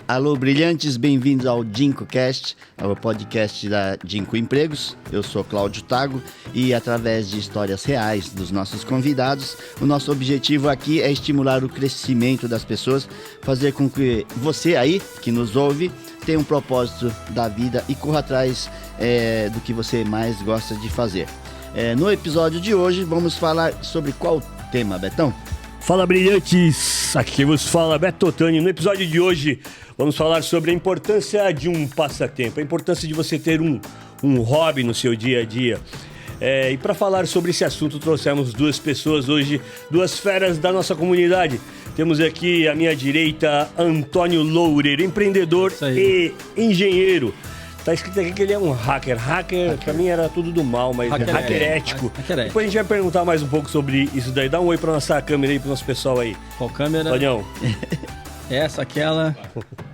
Alô, brilhantes, bem-vindos ao DincoCast, ao podcast da Dinco Empregos. Eu sou Cláudio Tago e, através de histórias reais dos nossos convidados, o nosso objetivo aqui é estimular o crescimento das pessoas, fazer com que você aí, que nos ouve, tenha um propósito da vida e corra atrás do que você mais gosta de fazer. No episódio de hoje, vamos falar sobre qual tema, Betão? Fala, brilhantes! Aqui quem vos fala, Beto Otani. No episódio de hoje, vamos falar sobre a importância de um passatempo, a importância de você ter um hobby no seu dia a dia. E para falar sobre esse assunto, trouxemos duas pessoas hoje, duas feras da nossa comunidade. Temos aqui à minha direita Antônio Loureiro, empreendedor e engenheiro. Tá escrito aqui que ele é um hacker. Hacker, pra mim era tudo do mal, mas hacker ético. Depois a gente vai perguntar mais um pouco sobre isso daí. Dá um oi pra nossa câmera aí, pro nosso pessoal aí. Qual câmera? Tonhão. Essa, aquela.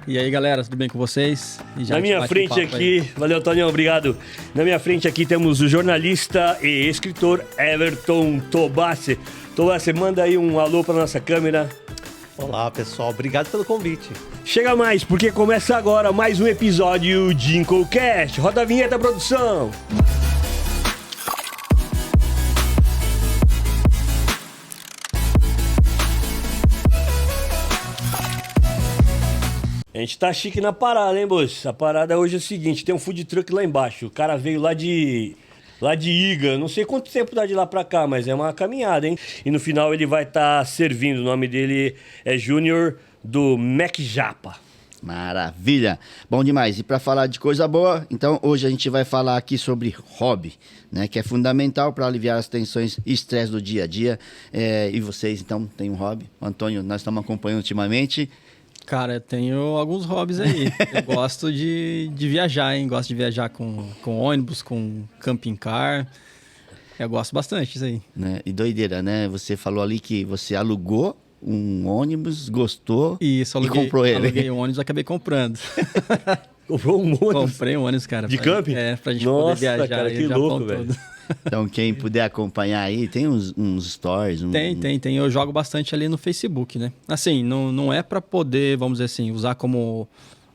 E aí, galera, tudo bem com vocês? Na minha frente aqui, valeu, Tonhão, obrigado. Na minha frente aqui temos o jornalista e escritor Everton Tobassi. Tobassi, manda aí um alô pra nossa câmera. Olá, pessoal. Obrigado pelo convite. Chega mais, porque começa agora mais um episódio de DincoCast. Roda a vinheta, produção. A gente tá chique na parada, hein, boss? A parada hoje é o seguinte, tem um food truck lá embaixo. O cara veio lá de Iga, não sei quanto tempo dá de lá pra cá, mas é uma caminhada, hein? E no final ele vai estar servindo, o nome dele é Júnior do Mac Japa. Maravilha! Bom demais. E para falar de coisa boa, então hoje a gente vai falar aqui sobre hobby, né? Que é fundamental para aliviar as tensões e estresse do dia a dia. E vocês, então, têm um hobby? Antônio, nós estamos acompanhando ultimamente. Cara, eu tenho alguns hobbies aí. Eu gosto de viajar, hein? Gosto de viajar com ônibus, com camping car. Eu gosto bastante disso aí. Né? E doideira, né? Você falou ali que você alugou um ônibus, gostou e comprou ele. Aluguei um ônibus e acabei comprando. Comprou um ônibus? Comprei um ônibus, cara. De camping? Pra gente poder viajar. Cara, que louco, velho. Então, quem puder acompanhar aí, tem uns stories. Tem. Eu jogo bastante ali no Facebook, né? Assim, não é pra poder, vamos dizer assim, usar como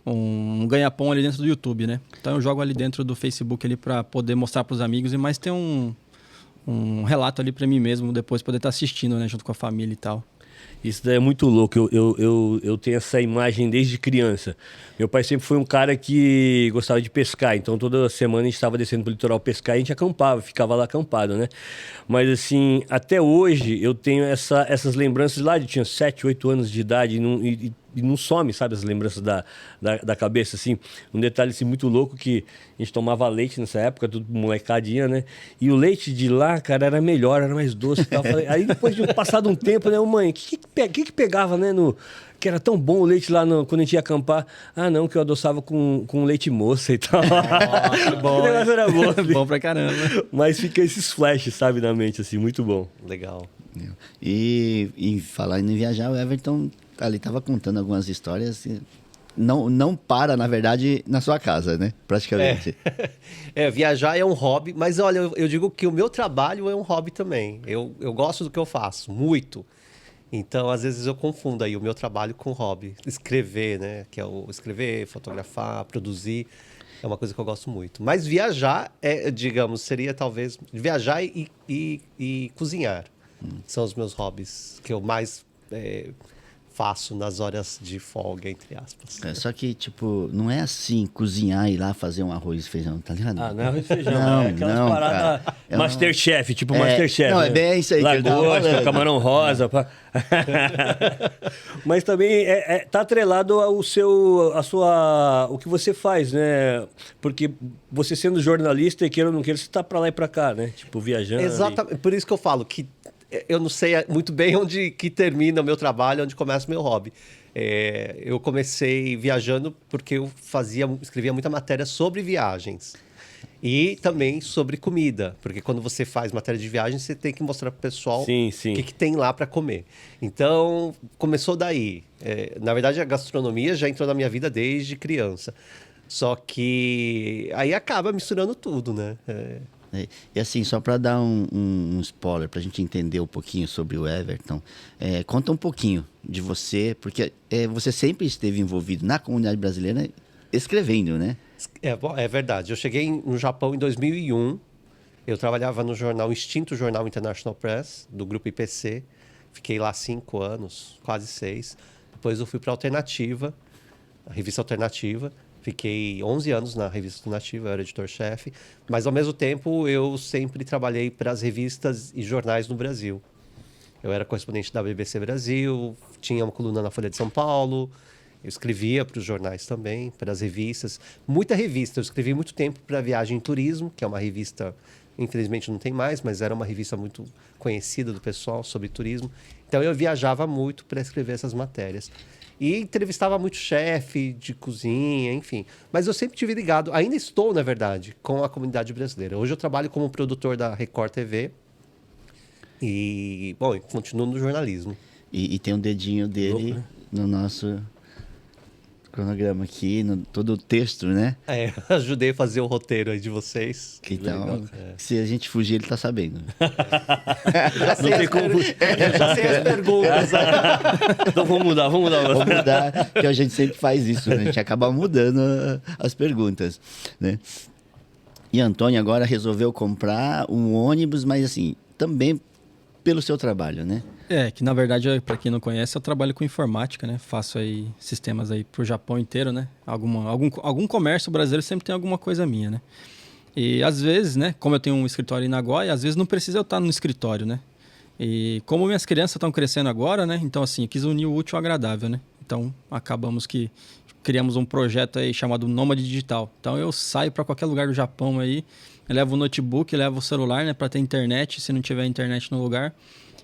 um ganha-pão ali dentro do YouTube, né? Então eu jogo ali dentro do Facebook ali pra poder mostrar pros amigos e mais ter um relato ali pra mim mesmo, depois poder estar assistindo, né? Junto com a família e tal. Isso daí é muito louco, eu tenho essa imagem desde criança. Meu pai sempre foi um cara que gostava de pescar, então toda semana a gente estava descendo pro litoral pescar e a gente acampava, ficava lá acampado, né? Mas assim, até hoje eu tenho essas lembranças lá, eu tinha 7, 8 anos de idade e não some, sabe, as lembranças da cabeça, assim. Um detalhe assim, muito louco que a gente tomava leite nessa época, tudo molecadinha, né? E o leite de lá, cara, era melhor, era mais doce e tal. Aí depois de passado um tempo, né, mãe, o que pegava, né, que era tão bom o leite lá quando a gente ia acampar? Ah, não, que eu adoçava com leite moça e tal. Nossa, bom. O negócio era bom. Bom pra caramba. Mas fica esses flashes, sabe, na mente, assim, muito bom. Legal. E falar em viajar, o Everton ali estava contando algumas histórias. Não para, na verdade, na sua casa, né? Praticamente. Viajar é um hobby, mas olha, eu digo que o meu trabalho é um hobby também. Eu gosto do que eu faço, muito. Então, às vezes eu confundo aí o meu trabalho com o hobby. Escrever, né? Que é escrever, fotografar, produzir. É uma coisa que eu gosto muito. Mas viajar, digamos, seria talvez viajar e cozinhar. São os meus hobbies que eu mais faço nas horas de folga, entre aspas. Só que, tipo, não é assim, cozinhar e ir lá fazer um arroz e feijão, tá ligado? Ah, não é arroz e feijão, é aquelas paradas Masterchef, tipo Masterchef. Não, né? é bem isso aí. Lagosta, camarão rosa. Mas também tá atrelado ao o que você faz, né? Porque você sendo jornalista e queira ou não queira, você tá pra lá e pra cá, né? Tipo, viajando. Exatamente, por isso que eu falo que eu não sei muito bem onde que termina o meu trabalho, onde começa o meu hobby. Eu comecei viajando porque eu escrevia muita matéria sobre viagens. E também sobre comida, porque quando você faz matéria de viagem, você tem que mostrar para o pessoal o que tem lá para comer. Então, começou daí. Na verdade, a gastronomia já entrou na minha vida desde criança. Só que aí acaba misturando tudo, né? E assim, só para dar um spoiler, para a gente entender um pouquinho sobre o Everton, conta um pouquinho de você, porque você sempre esteve envolvido na comunidade brasileira escrevendo, né? É verdade. Eu cheguei no Japão em 2001. Eu trabalhava no jornal Extinto Jornal International Press, do grupo IPC. Fiquei lá 5 anos, quase 6. Depois eu fui para a Alternativa, a revista Alternativa. Fiquei 11 anos na revista Alternativa, eu era editor-chefe. Mas, ao mesmo tempo, eu sempre trabalhei para as revistas e jornais no Brasil. Eu era correspondente da BBC Brasil, tinha uma coluna na Folha de São Paulo. Eu escrevia para os jornais também, para as revistas. Muita revista. Eu escrevi muito tempo para Viagem e Turismo, que é uma revista, infelizmente não tem mais, mas era uma revista muito conhecida do pessoal sobre turismo. Então eu viajava muito para escrever essas matérias. E entrevistava muito chefe de cozinha, enfim. Mas eu sempre tive ligado, ainda estou, na verdade, com a comunidade brasileira. Hoje eu trabalho como produtor da Record TV. E, bom, eu continuo no jornalismo. E tem um dedinho dele no nosso cronograma aqui, no todo o texto, né? Ajudei a fazer o roteiro aí de vocês. Então, se a gente fugir, ele tá sabendo. Já sei as perguntas. Então vamos mudar. Vamos mudar, que a gente sempre faz isso, né? A gente acaba mudando as perguntas, né? E Antônio agora resolveu comprar um ônibus, mas assim, também pelo seu trabalho, né? Que na verdade, para quem não conhece, eu trabalho com informática, né? Faço aí sistemas aí pro Japão inteiro, né? Algum comércio brasileiro sempre tem alguma coisa minha, né? E às vezes, né? Como eu tenho um escritório em Nagoya, às vezes não precisa eu estar no escritório, né? E como minhas crianças estão crescendo agora, né? Então assim, eu quis unir o útil ao agradável, né? Então acabamos que criamos um projeto aí chamado Nômade Digital. Então eu saio para qualquer lugar do Japão aí, levo o notebook, levo o celular, né? Para ter internet, se não tiver internet no lugar.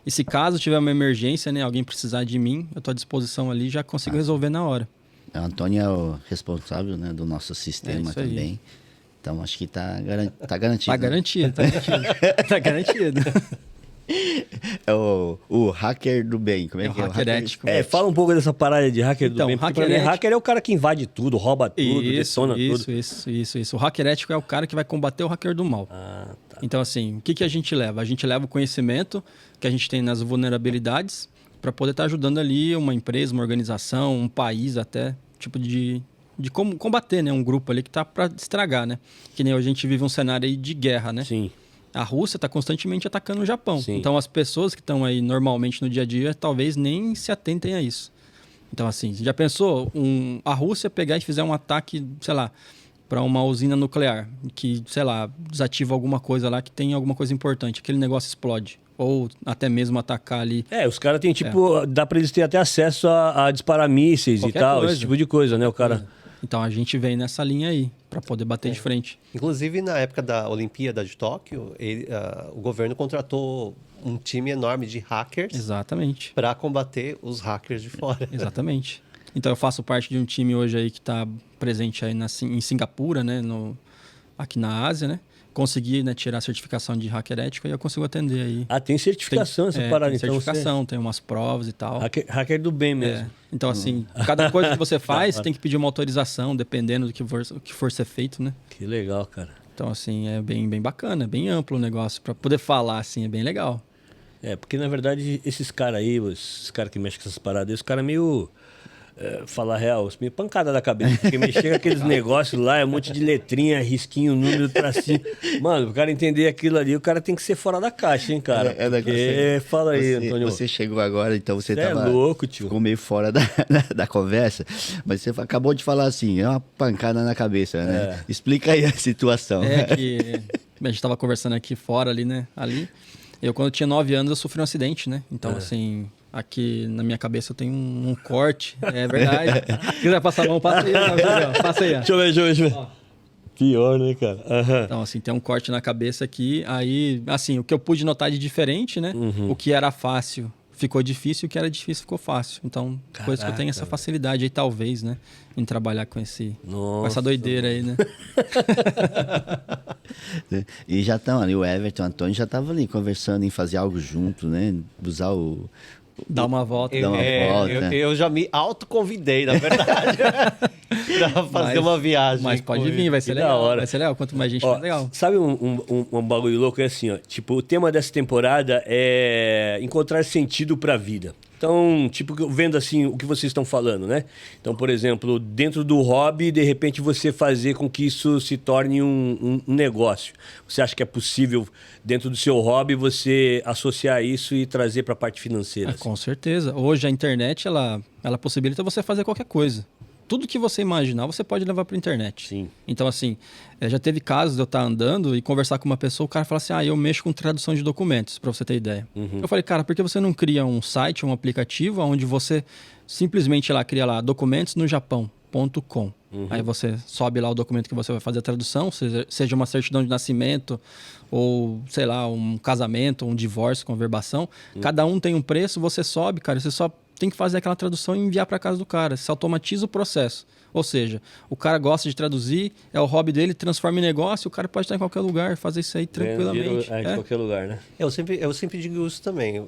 E se caso tiver uma emergência, né, alguém precisar de mim, eu estou à disposição ali, já consigo resolver na hora. O Antônio é o responsável, né, do nosso sistema também. Então, acho que tá garantido. Tá garantido, tá garantido. Tá garantido. É o hacker do bem. Como é que é? O hacker ético. Fala um pouco dessa parada de hacker do bem. Porque pra mim, hacker é o cara que invade tudo, rouba tudo, detona tudo. Isso. O hacker ético é o cara que vai combater o hacker do mal. Tá. Então, assim, o que a gente leva? A gente leva o conhecimento que a gente tem nas vulnerabilidades para poder estar ajudando ali uma empresa, uma organização, um país até, tipo de como combater, né? Um grupo ali que tá para estragar, né? Que nem hoje a gente vive um cenário aí de guerra, né? Sim. A Rússia está constantemente atacando o Japão. Sim. Então, as pessoas que estão aí normalmente no dia a dia, talvez nem se atentem a isso. Então, assim, você já pensou a Rússia pegar e fizer um ataque, sei lá, para uma usina nuclear, que, sei lá, desativa alguma coisa lá, que tem alguma coisa importante, aquele negócio explode. Ou até mesmo atacar ali. Os caras têm, dá para eles terem até acesso a disparar mísseis Qualquer e tal, coisa. esse tipo de coisa, né? O cara... Então, a gente vem nessa linha aí, para poder bater de frente. Inclusive, na época da Olimpíada de Tóquio, o governo contratou um time enorme de hackers. Exatamente. Para combater os hackers de fora. Exatamente. Então, eu faço parte de um time hoje aí que está presente aí em Singapura, né? Aqui na Ásia, né? Consegui, né, tirar a certificação de hacker ético e eu consigo atender aí. Tem certificação essa parada, tem então. certificação, tem umas provas e tal. Hacker do bem mesmo. Então, assim, cada coisa que você faz, você tem que pedir uma autorização, dependendo do que for ser feito, né? Que legal, cara. Então, assim, é bem bacana, é bem amplo o negócio. Para poder falar, assim, é bem legal. Porque, na verdade, esses caras aí, esses caras que mexem com essas paradas, os caras meio... falar real, meio pancada da cabeça. Porque mexer com aqueles negócios lá, é um monte de letrinha, risquinho, número, tracinho. Mano, o cara entender aquilo ali, o cara tem que ser fora da caixa, hein, cara? Fala aí, Antônio. Você chegou agora, então você tava... louco, tio. Ficou meio fora da conversa, mas você acabou de falar assim, é uma pancada na cabeça, né? Explica aí a situação. Que a gente tava conversando aqui fora ali, né? Eu, quando eu tinha 9 anos, eu sofri um acidente, né? Então, assim... Aqui na minha cabeça eu tenho um corte, é verdade. Se quiser passar a mão, passa aí. Passa aí. Deixa eu ver. Pior, né, cara? Uhum. Então, assim, tem um corte na cabeça aqui. Aí, assim, o que eu pude notar de diferente, né? O que era fácil ficou difícil, o que era difícil ficou fácil. Então, coisa que eu tenho essa facilidade aí, talvez, né? Em trabalhar com essa doideira aí, né? E já estão ali, o Everton, o Antônio já estavam ali conversando em fazer algo junto, né? Usar Dar uma volta. Eu já me autoconvidei, na verdade. pra fazer uma viagem. Mas pode com vir, vai ser Que da legal. hora. Vai ser legal. Quanto mais gente, Ó, mais legal. sabe um bagulho louco? É assim, ó. Tipo, o tema dessa temporada é encontrar sentido pra vida. Então, tipo, vendo assim o que vocês estão falando, né? Então, por exemplo, dentro do hobby, de repente você fazer com que isso se torne um negócio. Você acha que é possível, dentro do seu hobby, você associar isso e trazer para a parte financeira? Com certeza. Hoje a internet, ela possibilita você fazer qualquer coisa. Tudo que você imaginar, você pode levar para a internet. Sim. Então, assim, já teve casos de eu estar andando e conversar com uma pessoa, o cara fala assim, eu mexo com tradução de documentos, para você ter ideia. Eu falei, cara, por que você não cria um site, um aplicativo, onde você simplesmente cria lá, documentosnojapão.com. Aí você sobe lá o documento que você vai fazer a tradução, seja uma certidão de nascimento, ou, sei lá, um casamento, um divórcio, converbação. Cada um tem um preço, você sobe, cara, você só tem que fazer aquela tradução e enviar para casa do cara. Você automatiza o processo. Ou seja, o cara gosta de traduzir, é o hobby dele, transforma em negócio, o cara pode estar em qualquer lugar, fazer isso aí tranquilamente. Em qualquer lugar, né? Eu sempre digo isso também.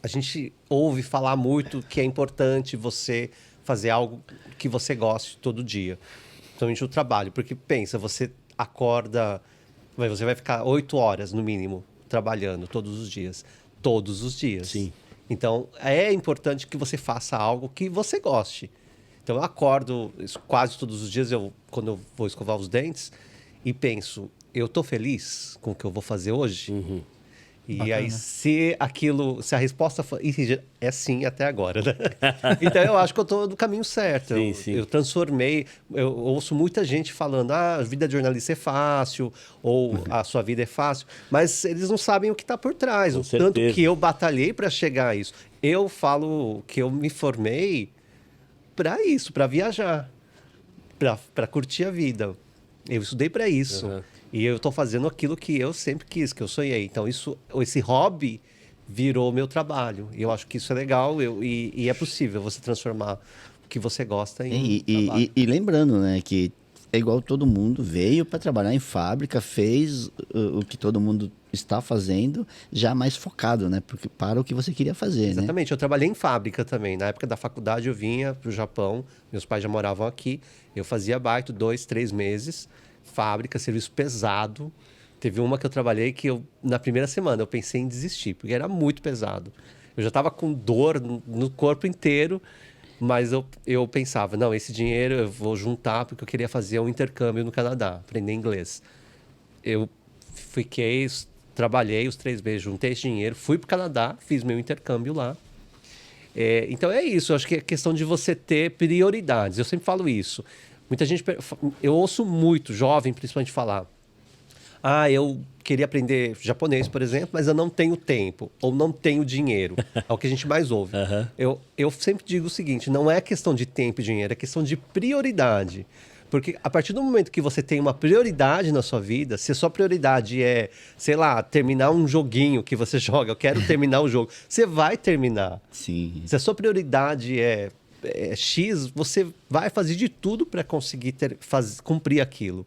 A gente ouve falar muito que é importante você fazer algo que você goste todo dia. Principalmente o trabalho. Porque pensa, você acorda... Você vai ficar 8 horas, no mínimo, trabalhando todos os dias. Todos os dias. Sim. Então, é importante que você faça algo que você goste. Então, eu acordo quase todos os dias, quando eu vou escovar os dentes, e penso, eu tô feliz com o que eu vou fazer hoje? E Bacana. aí, se a resposta for... é sim até agora, né? Então, eu acho que eu tô no caminho certo. Sim. Eu transformei... Eu ouço muita gente falando, a vida de jornalista é fácil, ou a sua vida é fácil, mas eles não sabem o que está por trás. Com O tanto certeza. que eu batalhei para chegar a isso. Eu falo que eu me formei para isso, para viajar, para curtir a vida. Eu estudei para isso. E eu estou fazendo aquilo que eu sempre quis, que eu sonhei. Então, esse hobby virou meu trabalho. E eu acho que isso é legal e é possível você transformar o que você gosta em trabalho. E lembrando, né, que é igual todo mundo veio para trabalhar em fábrica, fez o que todo mundo está fazendo, já mais focado, né, porque para o que você queria fazer, né? Exatamente. Eu trabalhei em fábrica também. Na época da faculdade, eu vinha para o Japão. Meus pais já moravam aqui. Eu fazia baito 2, 3 meses. Fábrica, serviço pesado. Teve uma que eu trabalhei que na primeira semana eu pensei em desistir, porque era muito pesado. Eu já estava com dor no corpo inteiro, mas eu pensava, não, esse dinheiro eu vou juntar porque eu queria fazer um intercâmbio no Canadá, aprender inglês. Eu trabalhei os 3 meses, juntei esse dinheiro, fui para o Canadá, fiz meu intercâmbio lá. Então é isso, eu acho que é questão de você ter prioridades. Eu sempre falo isso. Muita gente, eu ouço muito, jovem principalmente, falar: eu queria aprender japonês, por exemplo, mas eu não tenho tempo, ou não tenho dinheiro. É o que a gente mais ouve. Eu sempre digo o seguinte, não é questão de tempo e dinheiro, é questão de prioridade. Porque a partir do momento que você tem uma prioridade na sua vida, se a sua prioridade é, sei lá, terminar um joguinho que você joga, eu quero terminar o jogo, você vai terminar. Sim. Se a sua prioridade é X, você vai fazer de tudo para conseguir cumprir aquilo.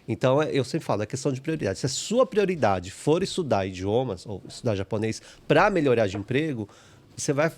Então, eu sempre falo, é questão de prioridade. Se a sua prioridade for estudar idiomas, ou estudar japonês, para melhorar de emprego, você vai...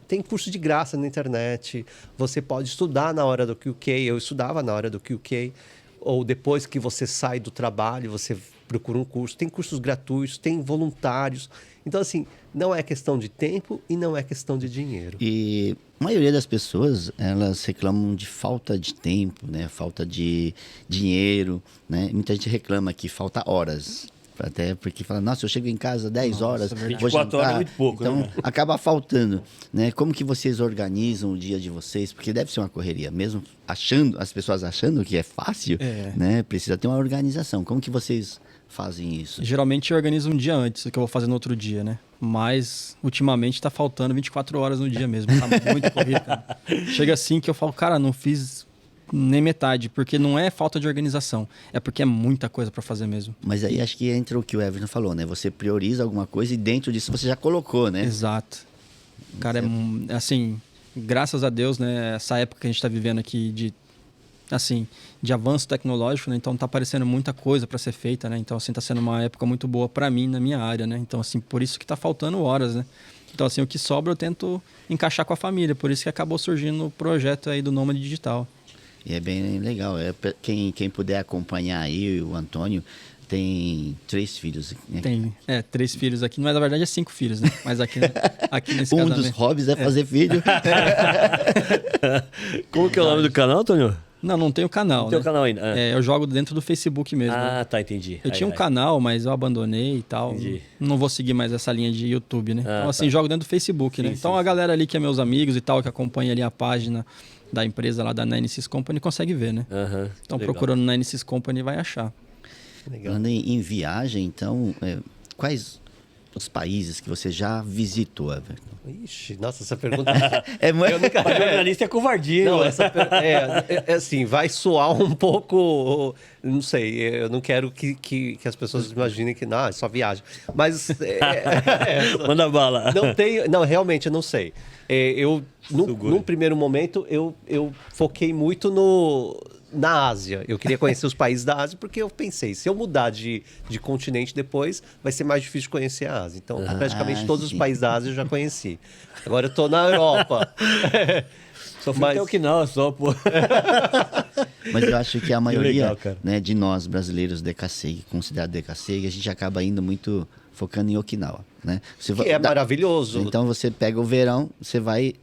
Tem curso de graça na internet, você pode estudar na hora do QK, eu estudava na hora do QK, ou depois que você sai do trabalho, você procura um curso. Tem cursos gratuitos, tem voluntários. Então, assim, não é questão de tempo e não é questão de dinheiro. E a maioria das pessoas, elas reclamam de falta de tempo, né? Falta de dinheiro, né? Muita gente reclama que falta horas. Até porque fala, nossa, eu chego em casa 10 horas, vou 24 jantar. horas é muito pouco, então, né? acaba faltando, né? Como que vocês organizam o dia de vocês? Porque deve ser uma correria, mesmo as pessoas achando que é fácil, né? Precisa ter uma organização. Como que vocês fazem isso? Geralmente eu organizo um dia antes, que eu vou fazer no outro dia, né? Mas, ultimamente, tá faltando 24 horas no dia mesmo. Tá muito corrido, cara. Chega assim que eu falo, cara, não fiz nem metade, porque não é falta de organização, é porque é muita coisa para fazer mesmo. Mas aí acho que entra o que o Everton falou, né? Você prioriza alguma coisa e dentro disso você já colocou, né? Exato. Cara, é assim, graças a Deus, né? Essa época que a gente tá vivendo aqui de avanço tecnológico, né? Então tá aparecendo muita coisa para ser feita, né? Então, assim, tá sendo uma época muito boa para mim, na minha área, né? Então, assim, por isso que tá faltando horas, né? Então, assim, o que sobra eu tento encaixar com a família, por isso que acabou surgindo o projeto aí do Nômade Digital. E é bem legal. Quem puder acompanhar aí, o Antônio tem 3 filhos. Né? Tem 3 filhos aqui, mas na verdade é 5 filhos, né? Mas aqui nesse Um casamento... dos hobbies é fazer filho. Como que é o nome do canal, Antônio? Não tem o canal, Não tem né? o canal ainda. Eu jogo dentro do Facebook mesmo. Ah, tá, entendi. Eu tinha um canal, mas eu abandonei e tal. Entendi. Não vou seguir mais essa linha de YouTube, né? Então, assim, tá. jogo dentro do Facebook, né? Sim, Então, sim, a galera ali que é meus amigos e tal, que acompanha ali a página da empresa lá da Nanisys Company, consegue ver, né? Aham, Então, legal. procurando Nanisys Company, vai achar. Legal. Falando em viagem, então, quais os países que você já visitou, Everton? Ixi, nossa, essa pergunta... É muito... Eu nunca... Mas jornalista é covardia, Não, né? essa assim, vai soar um pouco, não sei, eu não quero que as pessoas imaginem que não, é só viagem. Mas Manda bala. não, realmente eu não sei. Num primeiro momento, eu foquei muito na Ásia. Eu queria conhecer os países da Ásia porque eu pensei, se eu mudar de continente depois, vai ser mais difícil de conhecer a Ásia. Então, praticamente todos os países da Ásia eu já conheci. Agora eu tô na Europa. Só fui até Okinawa só, pô. Mas eu acho que a maioria legal, cara. né, de nós brasileiros DKSEG, considerado DKSEG, a gente acaba indo muito focando em Okinawa, né? Que é maravilhoso. Então você pega o verão, você vai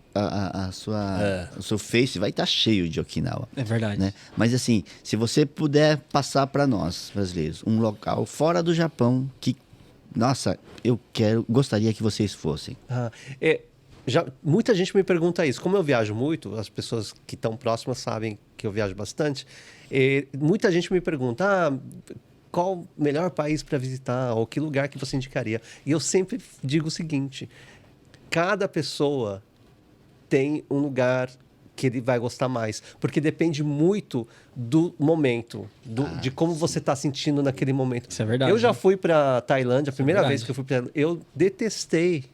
o seu Face vai estar cheio de Okinawa. É verdade. Né? Mas assim, se você puder passar para nós brasileiros um local fora do Japão que, nossa, gostaria que vocês fossem. Muita gente me pergunta isso. Como eu viajo muito, as pessoas que estão próximas sabem que eu viajo bastante. Muita gente me pergunta, qual o melhor país para visitar ou que lugar que você indicaria? E eu sempre digo o seguinte, cada pessoa tem um lugar que ele vai gostar mais, porque depende muito do momento, de como você está sentindo naquele momento. Isso é verdade. Eu já fui para Tailândia, a primeira verdade. vez que eu fui para eu detestei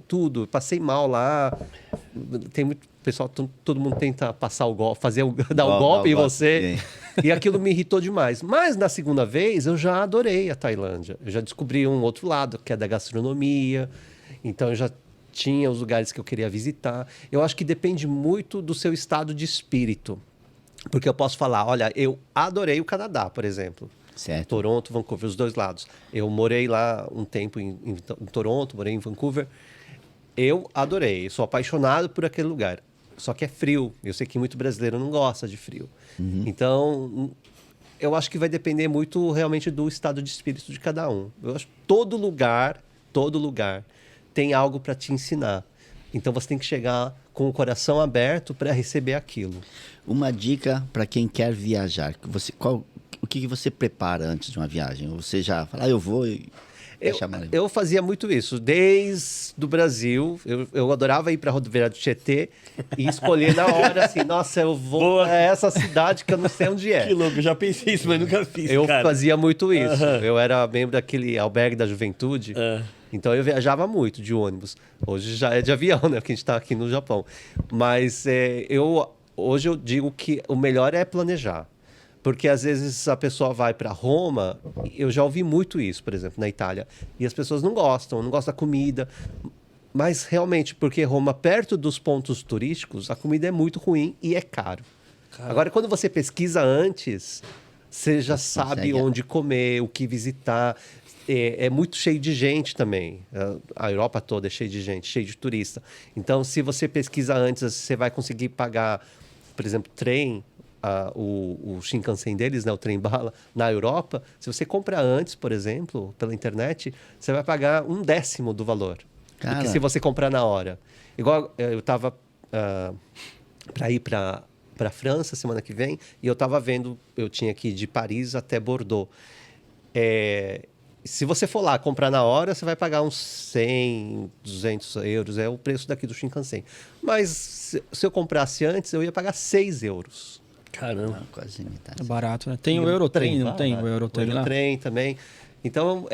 tudo, passei mal lá. Tem muito pessoal, todo mundo tenta passar o golpe, dar o golpe em você. E aquilo me irritou demais. Mas na segunda vez eu já adorei a Tailândia. Eu já descobri um outro lado, que é da gastronomia. Então eu já tinha os lugares que eu queria visitar. Eu acho que depende muito do seu estado de espírito. Porque eu posso falar, olha, eu adorei o Canadá, por exemplo. Certo. Toronto, Vancouver, os dois lados. Eu morei lá um tempo em Toronto, morei em Vancouver. Eu adorei, sou apaixonado por aquele lugar. Só que é frio. Eu sei que muito brasileiro não gosta de frio. Então, eu acho que vai depender muito realmente do estado de espírito de cada um. Eu acho que todo lugar tem algo para te ensinar. Então, você tem que chegar com o coração aberto para receber aquilo. Uma dica para quem quer viajar. O que você prepara antes de uma viagem? Ou você já fala, eu vou e... Eu fazia muito isso, desde o Brasil. Eu adorava ir para a rodoviária do Tietê e escolher na hora, assim, nossa, eu vou a essa cidade que eu não sei onde é. Que louco, eu já pensei isso, mas nunca fiz, Eu cara. fazia muito isso. Eu era membro daquele albergue da juventude. Então eu viajava muito de ônibus. Hoje já é de avião, né? Porque a gente está aqui no Japão. Mas hoje eu digo que o melhor é planejar. Porque às vezes a pessoa vai para Roma, eu já ouvi muito isso, por exemplo, na Itália, e as pessoas não gostam da comida. Mas realmente, porque Roma, perto dos pontos turísticos, a comida é muito ruim e é caro. Agora, quando você pesquisa antes, você já sabe onde comer, o que visitar. É muito cheio de gente também. A Europa toda é cheia de gente, cheia de turista. Então, se você pesquisa antes, você vai conseguir pagar, por exemplo, trem, o Shinkansen deles, né, o trem-bala, na Europa. Se você compra antes, por exemplo, pela internet, você vai pagar 1/10 do valor. Do que se você comprar na hora. Igual eu estava para ir para a França semana que vem, e eu estava vendo, eu tinha que ir de Paris até Bordeaux. Se você for lá comprar na hora, você vai pagar uns 100, 200 euros. É o preço daqui do Shinkansen. Mas se eu comprasse antes, eu ia pagar 6 euros. Caramba. Quase metade. É barato, né? Tem o Eurotrem, não tem? O Eurotrem lá? O Eurotrem também. Então,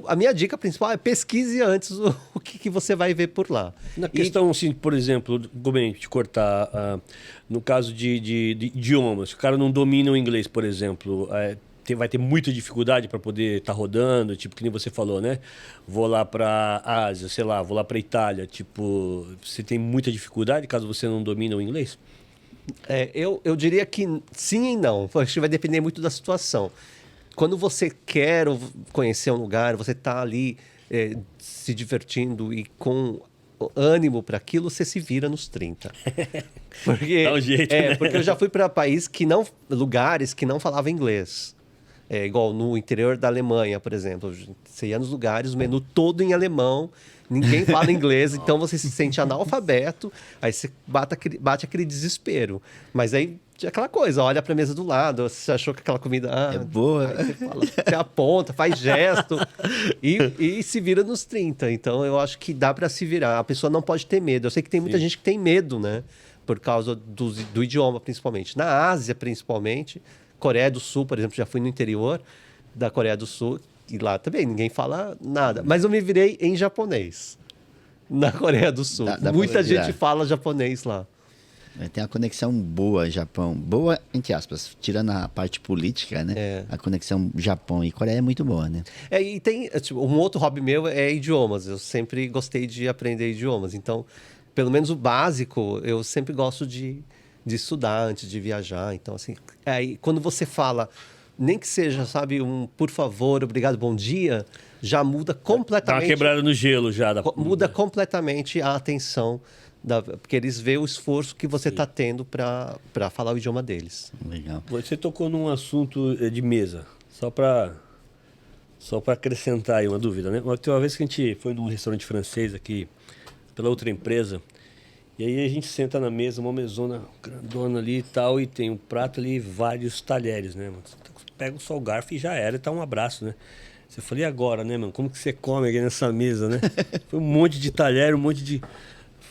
a minha dica principal é pesquise antes o que você vai ver por lá. Na questão, assim, por exemplo, Gomes, te cortar, no caso de idiomas, se o cara não domina o inglês, por exemplo, vai ter muita dificuldade para poder estar rodando, tipo, que nem você falou, né? Vou lá para Ásia, sei lá, vou lá para Itália, tipo, você tem muita dificuldade caso você não domine o inglês? Eu diria que sim e não. Acho que vai depender muito da situação. Quando você quer conhecer um lugar, você está ali se divertindo e com ânimo para aquilo, você se vira nos 30. Porque, Dá um jeito, né? porque eu já fui para lugares que não falavam inglês. Igual no interior da Alemanha, por exemplo. Você ia nos lugares, o menu todo em alemão, ninguém fala inglês, então você se sente analfabeto, aí você bate aquele desespero. Mas aí, aquela coisa, olha para a mesa do lado, você achou que aquela comida... É boa. Aí você aponta, faz gesto e se vira nos 30. Então, eu acho que dá para se virar. A pessoa não pode ter medo. Eu sei que tem muita gente que tem medo, né? Por causa do idioma, principalmente. Na Ásia, principalmente... Coreia do Sul, por exemplo, já fui no interior da Coreia do Sul e lá também ninguém fala nada. Mas eu me virei em japonês na Coreia do Sul. Dá Muita pra virar. gente fala japonês lá. Tem uma conexão boa, Japão. Boa, entre aspas, tirando a parte política, né? A conexão Japão e Coreia é muito boa, né? E tem um outro hobby meu é idiomas. Eu sempre gostei de aprender idiomas. Então, pelo menos o básico, eu sempre gosto de estudar antes de viajar. Então, assim, quando você fala, nem que seja, sabe, por favor, obrigado, bom dia, já muda Dá completamente. uma quebrada no gelo já. Muda completamente a atenção, porque eles veem o esforço que você está tendo para falar o idioma deles. Legal. Você tocou num assunto de mesa, só para acrescentar aí uma dúvida, né? Uma vez que a gente foi num restaurante francês aqui, pela outra empresa, e aí a gente senta na mesa, uma mesona grandona ali e tal, e tem um prato ali e vários talheres, né, mano? Você pega só o garfo e já era, e tá um abraço, né? Você falou, e agora, né, mano? Como que você come aqui nessa mesa, né? Foi um monte de talher, um monte de...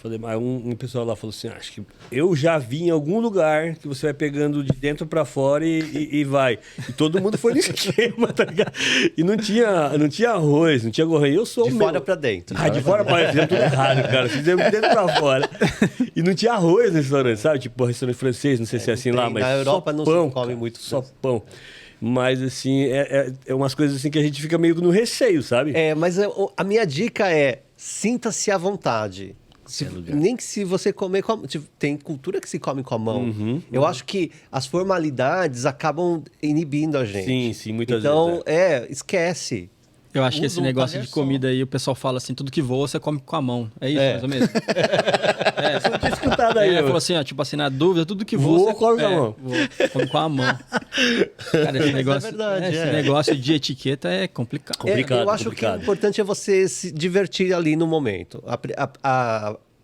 Falei, mas um pessoal lá falou assim, acho que eu já vi em algum lugar que você vai pegando de dentro pra fora e vai. E todo mundo foi no esquema, tá ligado? E não tinha arroz, não tinha gorrinho. Eu sou De fora para dentro. de fora pra dentro. Fizemos tudo errado, cara. Fizemos de dentro pra fora. E não tinha arroz no restaurante, sabe? Tipo, restaurante francês, não sei se é assim lá, mas na Europa só não pão, se come cara, muito só francês. pão. Mas, assim, é umas coisas assim que a gente fica meio no receio, sabe? Mas a minha dica é, sinta-se à vontade. Nem que se você comer com tem cultura que se come com a mão. Eu acho que as formalidades acabam inibindo a gente. Sim, muitas então, vezes. esquece. Eu acho que Usa esse um negócio talher de comida aí, o pessoal fala assim, tudo que voa você come com a mão. É isso, mais ou menos? Você não tinha escutado aí, Falou assim, ó, tipo assim, na dúvida, tudo que voa, Voa, você come com a mão. come com a mão. Cara, esse negócio, verdade, esse negócio de etiqueta é complicado. Complicado, eu acho que o importante é você se divertir ali no momento.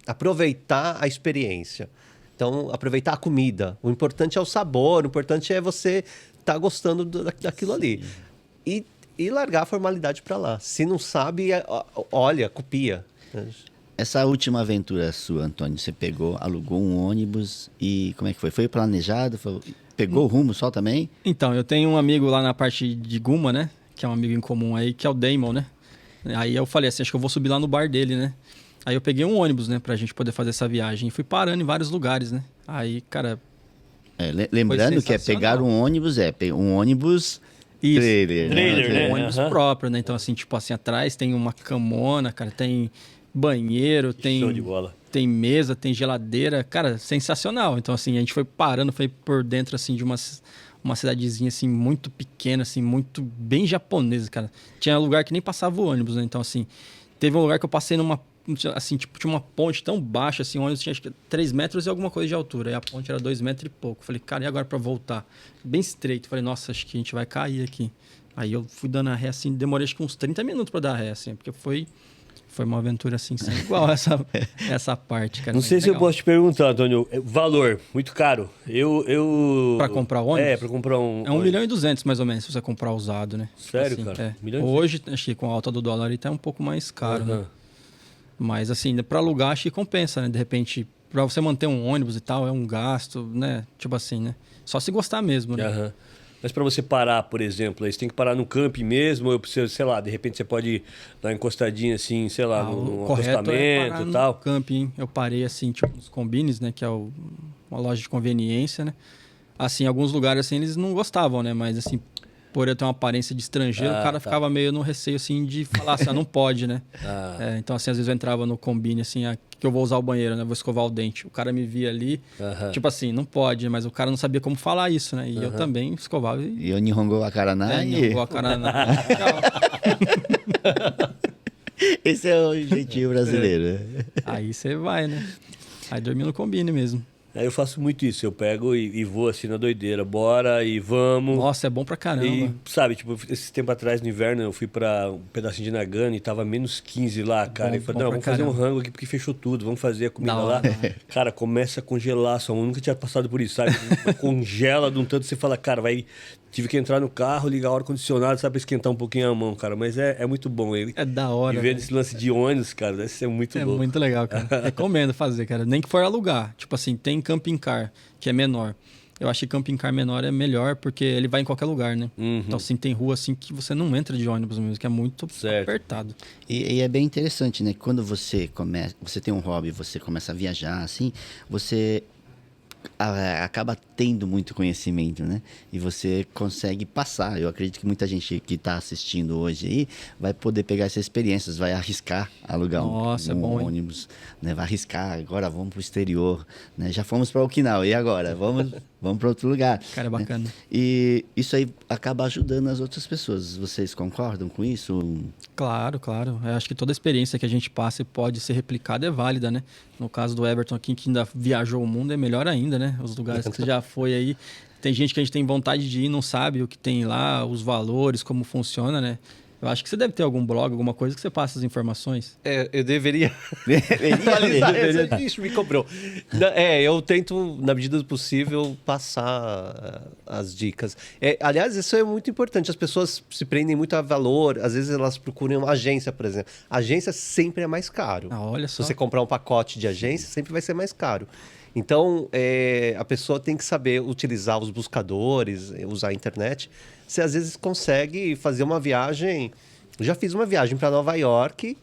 Aproveitar a experiência. Então, aproveitar a comida. O importante é o sabor, o importante é você estar gostando daquilo ali. E largar a formalidade para lá. Se não sabe, olha, copia. Essa última aventura sua, Antônio, você alugou um ônibus e como é que foi? Foi planejado? Pegou o rumo só também? Então, eu tenho um amigo lá na parte de Guma, né? Que é um amigo em comum aí, que é o Damon, né? Aí eu falei assim, acho que eu vou subir lá no bar dele, né? Aí eu peguei um ônibus, né? Pra gente poder fazer essa viagem. E fui parando em vários lugares, né? Aí, cara... Lembrando que pegar um ônibus, um ônibus... Isso. Trailer, né? Um ônibus próprio, né? Então, assim, tipo assim, atrás tem uma camona, cara, tem banheiro, Show de bola. tem mesa, tem geladeira. Cara, sensacional. Então, assim, a gente foi parando, foi por dentro, assim, de uma cidadezinha, assim, muito pequena, assim, muito bem japonesa, cara. Tinha lugar que nem passava o ônibus, né? Então, assim, teve um lugar que eu passei assim, tipo, tinha uma ponte tão baixa, assim, o ônibus tinha acho que 3 metros e alguma coisa de altura. E a ponte era 2 metros e pouco. Falei, cara, e agora pra voltar? Bem estreito. Falei, nossa, acho que a gente vai cair aqui. Aí eu fui dando a ré, assim, demorei acho que uns 30 minutos pra dar a ré, assim, porque foi uma aventura, assim, sem igual essa parte, cara. Não sei se eu posso te perguntar, Antônio. Valor, muito caro. Pra comprar o ônibus? Pra comprar um... É 1.200.000, mais ou menos, se você comprar usado, né? Sério, assim, cara? 1.200.000? Hoje, acho que com a alta do dólar, ele tá um pouco mais caro, né? Mas, assim, pra alugar, acho que compensa, né? De repente, pra você manter um ônibus e tal, é um gasto, né? Tipo assim, né? Só se gostar mesmo, né? Mas para você parar, por exemplo, aí você tem que parar no camping mesmo, ou você, sei lá, de repente você pode dar uma encostadinha assim, sei lá, num acostamento e tal. No camping, eu parei assim, tipo, nos Combines, né, que é uma loja de conveniência, né? Assim, alguns lugares assim eles não gostavam, né, mas assim, por eu ter uma aparência de estrangeiro, o cara ficava meio no receio, assim, de falar assim, não pode, né? Então, assim, às vezes eu entrava no Combine, assim, que eu vou usar o banheiro, né? Vou escovar o dente. O cara me via ali, tipo assim, não pode, mas o cara não sabia como falar isso, né? E eu também escovava E o Nihongo Akarana. Nihongo Akarana. Esse é o jeitinho brasileiro. Aí você vai, né? Aí dormi no Combine mesmo. Aí eu faço muito isso, eu pego e vou assim na doideira, bora e vamos. Nossa, é bom pra caramba. E, sabe, tipo, esse tempo atrás, no inverno, eu fui pra um pedacinho de Nagano e tava menos 15 lá, cara. E falei, não, vamos fazer um rango aqui porque fechou tudo, vamos fazer a comida lá. Cara, começa a congelar, só eu nunca tinha passado por isso, sabe? Congela de um tanto, você fala, cara, tive que entrar no carro, ligar o ar-condicionado, sabe, pra esquentar um pouquinho a mão, cara. Mas é muito bom. É da hora. E ver esse lance de ônibus, cara, deve ser muito louco. É muito legal, cara. Recomendo fazer, cara. Nem que for alugar. Tipo assim, tem camping car, que é menor. Eu acho que camping car menor é melhor porque ele vai em qualquer lugar, né? Então, assim, tem rua assim que você não entra de ônibus mesmo, que é muito apertado. E é bem interessante, né? Quando você tem um hobby, você começa a viajar, assim, você acaba tendo muito conhecimento, né? E você consegue passar. Eu acredito que muita gente que está assistindo hoje aí vai poder pegar essas experiências, vai arriscar alugar um ônibus, né? Vai arriscar, agora vamos para o exterior, né? Já fomos para Okinawa, e agora? Vamos para outro lugar. Cara, é bacana. Né? E isso aí acaba ajudando as outras pessoas. Vocês concordam com isso? Claro, claro. Eu acho que toda experiência que a gente passa e pode ser replicada é válida, né? No caso do Everton aqui, que ainda viajou o mundo, é melhor ainda, né? Os lugares que você já foi aí. Tem gente que a gente tem vontade de ir, não sabe o que tem lá, os valores, como funciona, né? Eu acho que você deve ter algum blog, alguma coisa que você passa as informações. Eu deveria. Isso me cobrou. Eu tento, na medida do possível, passar as dicas. Aliás, isso é muito importante. As pessoas se prendem muito a valor. Às vezes elas procuram uma agência, por exemplo. A agência sempre é mais caro. Olha só. Se você comprar um pacote de agência, sempre vai ser mais caro. Então, a pessoa tem que saber utilizar os buscadores, usar a internet. Você, às vezes, consegue fazer uma viagem... Eu já fiz uma viagem para Nova York,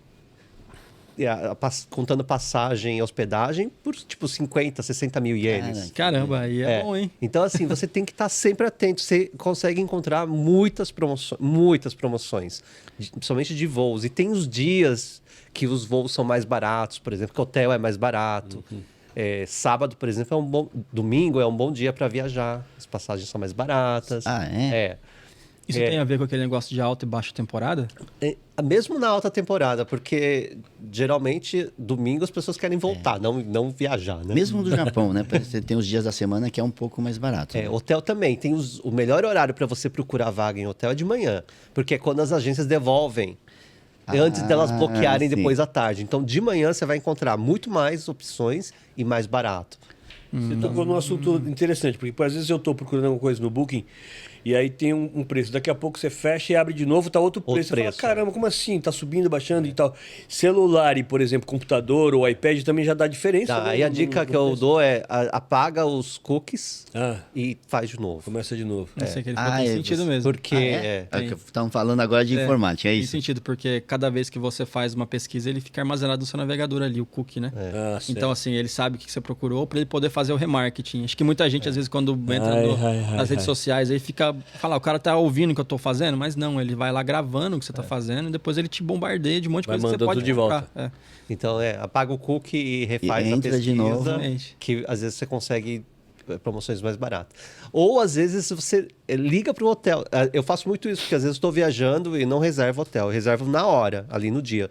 contando passagem e hospedagem, por, tipo, 50, 60 mil ienes. Caramba, aí é bom, hein? Então, assim, você tem que estar sempre atento. Você consegue encontrar muitas promoções, principalmente de voos. E tem os dias que os voos são mais baratos, por exemplo, que o hotel é mais barato. Sábado, por exemplo, domingo é um bom dia para viajar. As passagens são mais baratas. Isso tem a ver com aquele negócio de alta e baixa temporada? Mesmo na alta temporada, porque geralmente domingo as pessoas querem voltar, não viajar, né? Mesmo do Japão, né? Você tem os dias da semana que é um pouco mais barato. Né? Hotel também. Tem o melhor horário para você procurar vaga em hotel é de manhã, porque é quando as agências devolvem. Antes delas bloquearem depois à tarde. Então, de manhã você vai encontrar muito mais opções e mais barato. Você tocou num assunto interessante, porque às vezes eu estou procurando alguma coisa no Booking e aí tem um preço. Daqui a pouco você fecha e abre de novo, tá outro preço. Você fala, caramba, como assim? Tá subindo, baixando e tal. Celular e, por exemplo, computador ou iPad também já dá diferença. Aí a dica que eu dou é apaga os cookies e faz de novo. Começa de novo. Isso aqui tem sentido mesmo. Porque estamos falando agora de informática, é isso? Tem sentido, porque cada vez que você faz uma pesquisa, ele fica armazenado no seu navegador ali, o cookie, né? Então, assim, ele sabe o que você procurou para ele poder fazer o remarketing. Acho que muita gente, às vezes, quando entra nas redes sociais, aí fala, o cara tá ouvindo o que eu tô fazendo, mas não, ele vai lá gravando o que você tá fazendo e depois ele te bombardeia de um monte de coisa que você pode de volta. Então, apaga o cookie e refaz a pesquisa, de novo. Que às vezes você consegue promoções mais baratas. Ou, às vezes, você liga para o hotel. Eu faço muito isso, porque às vezes estou viajando e não reservo hotel. Eu reservo na hora, ali no dia.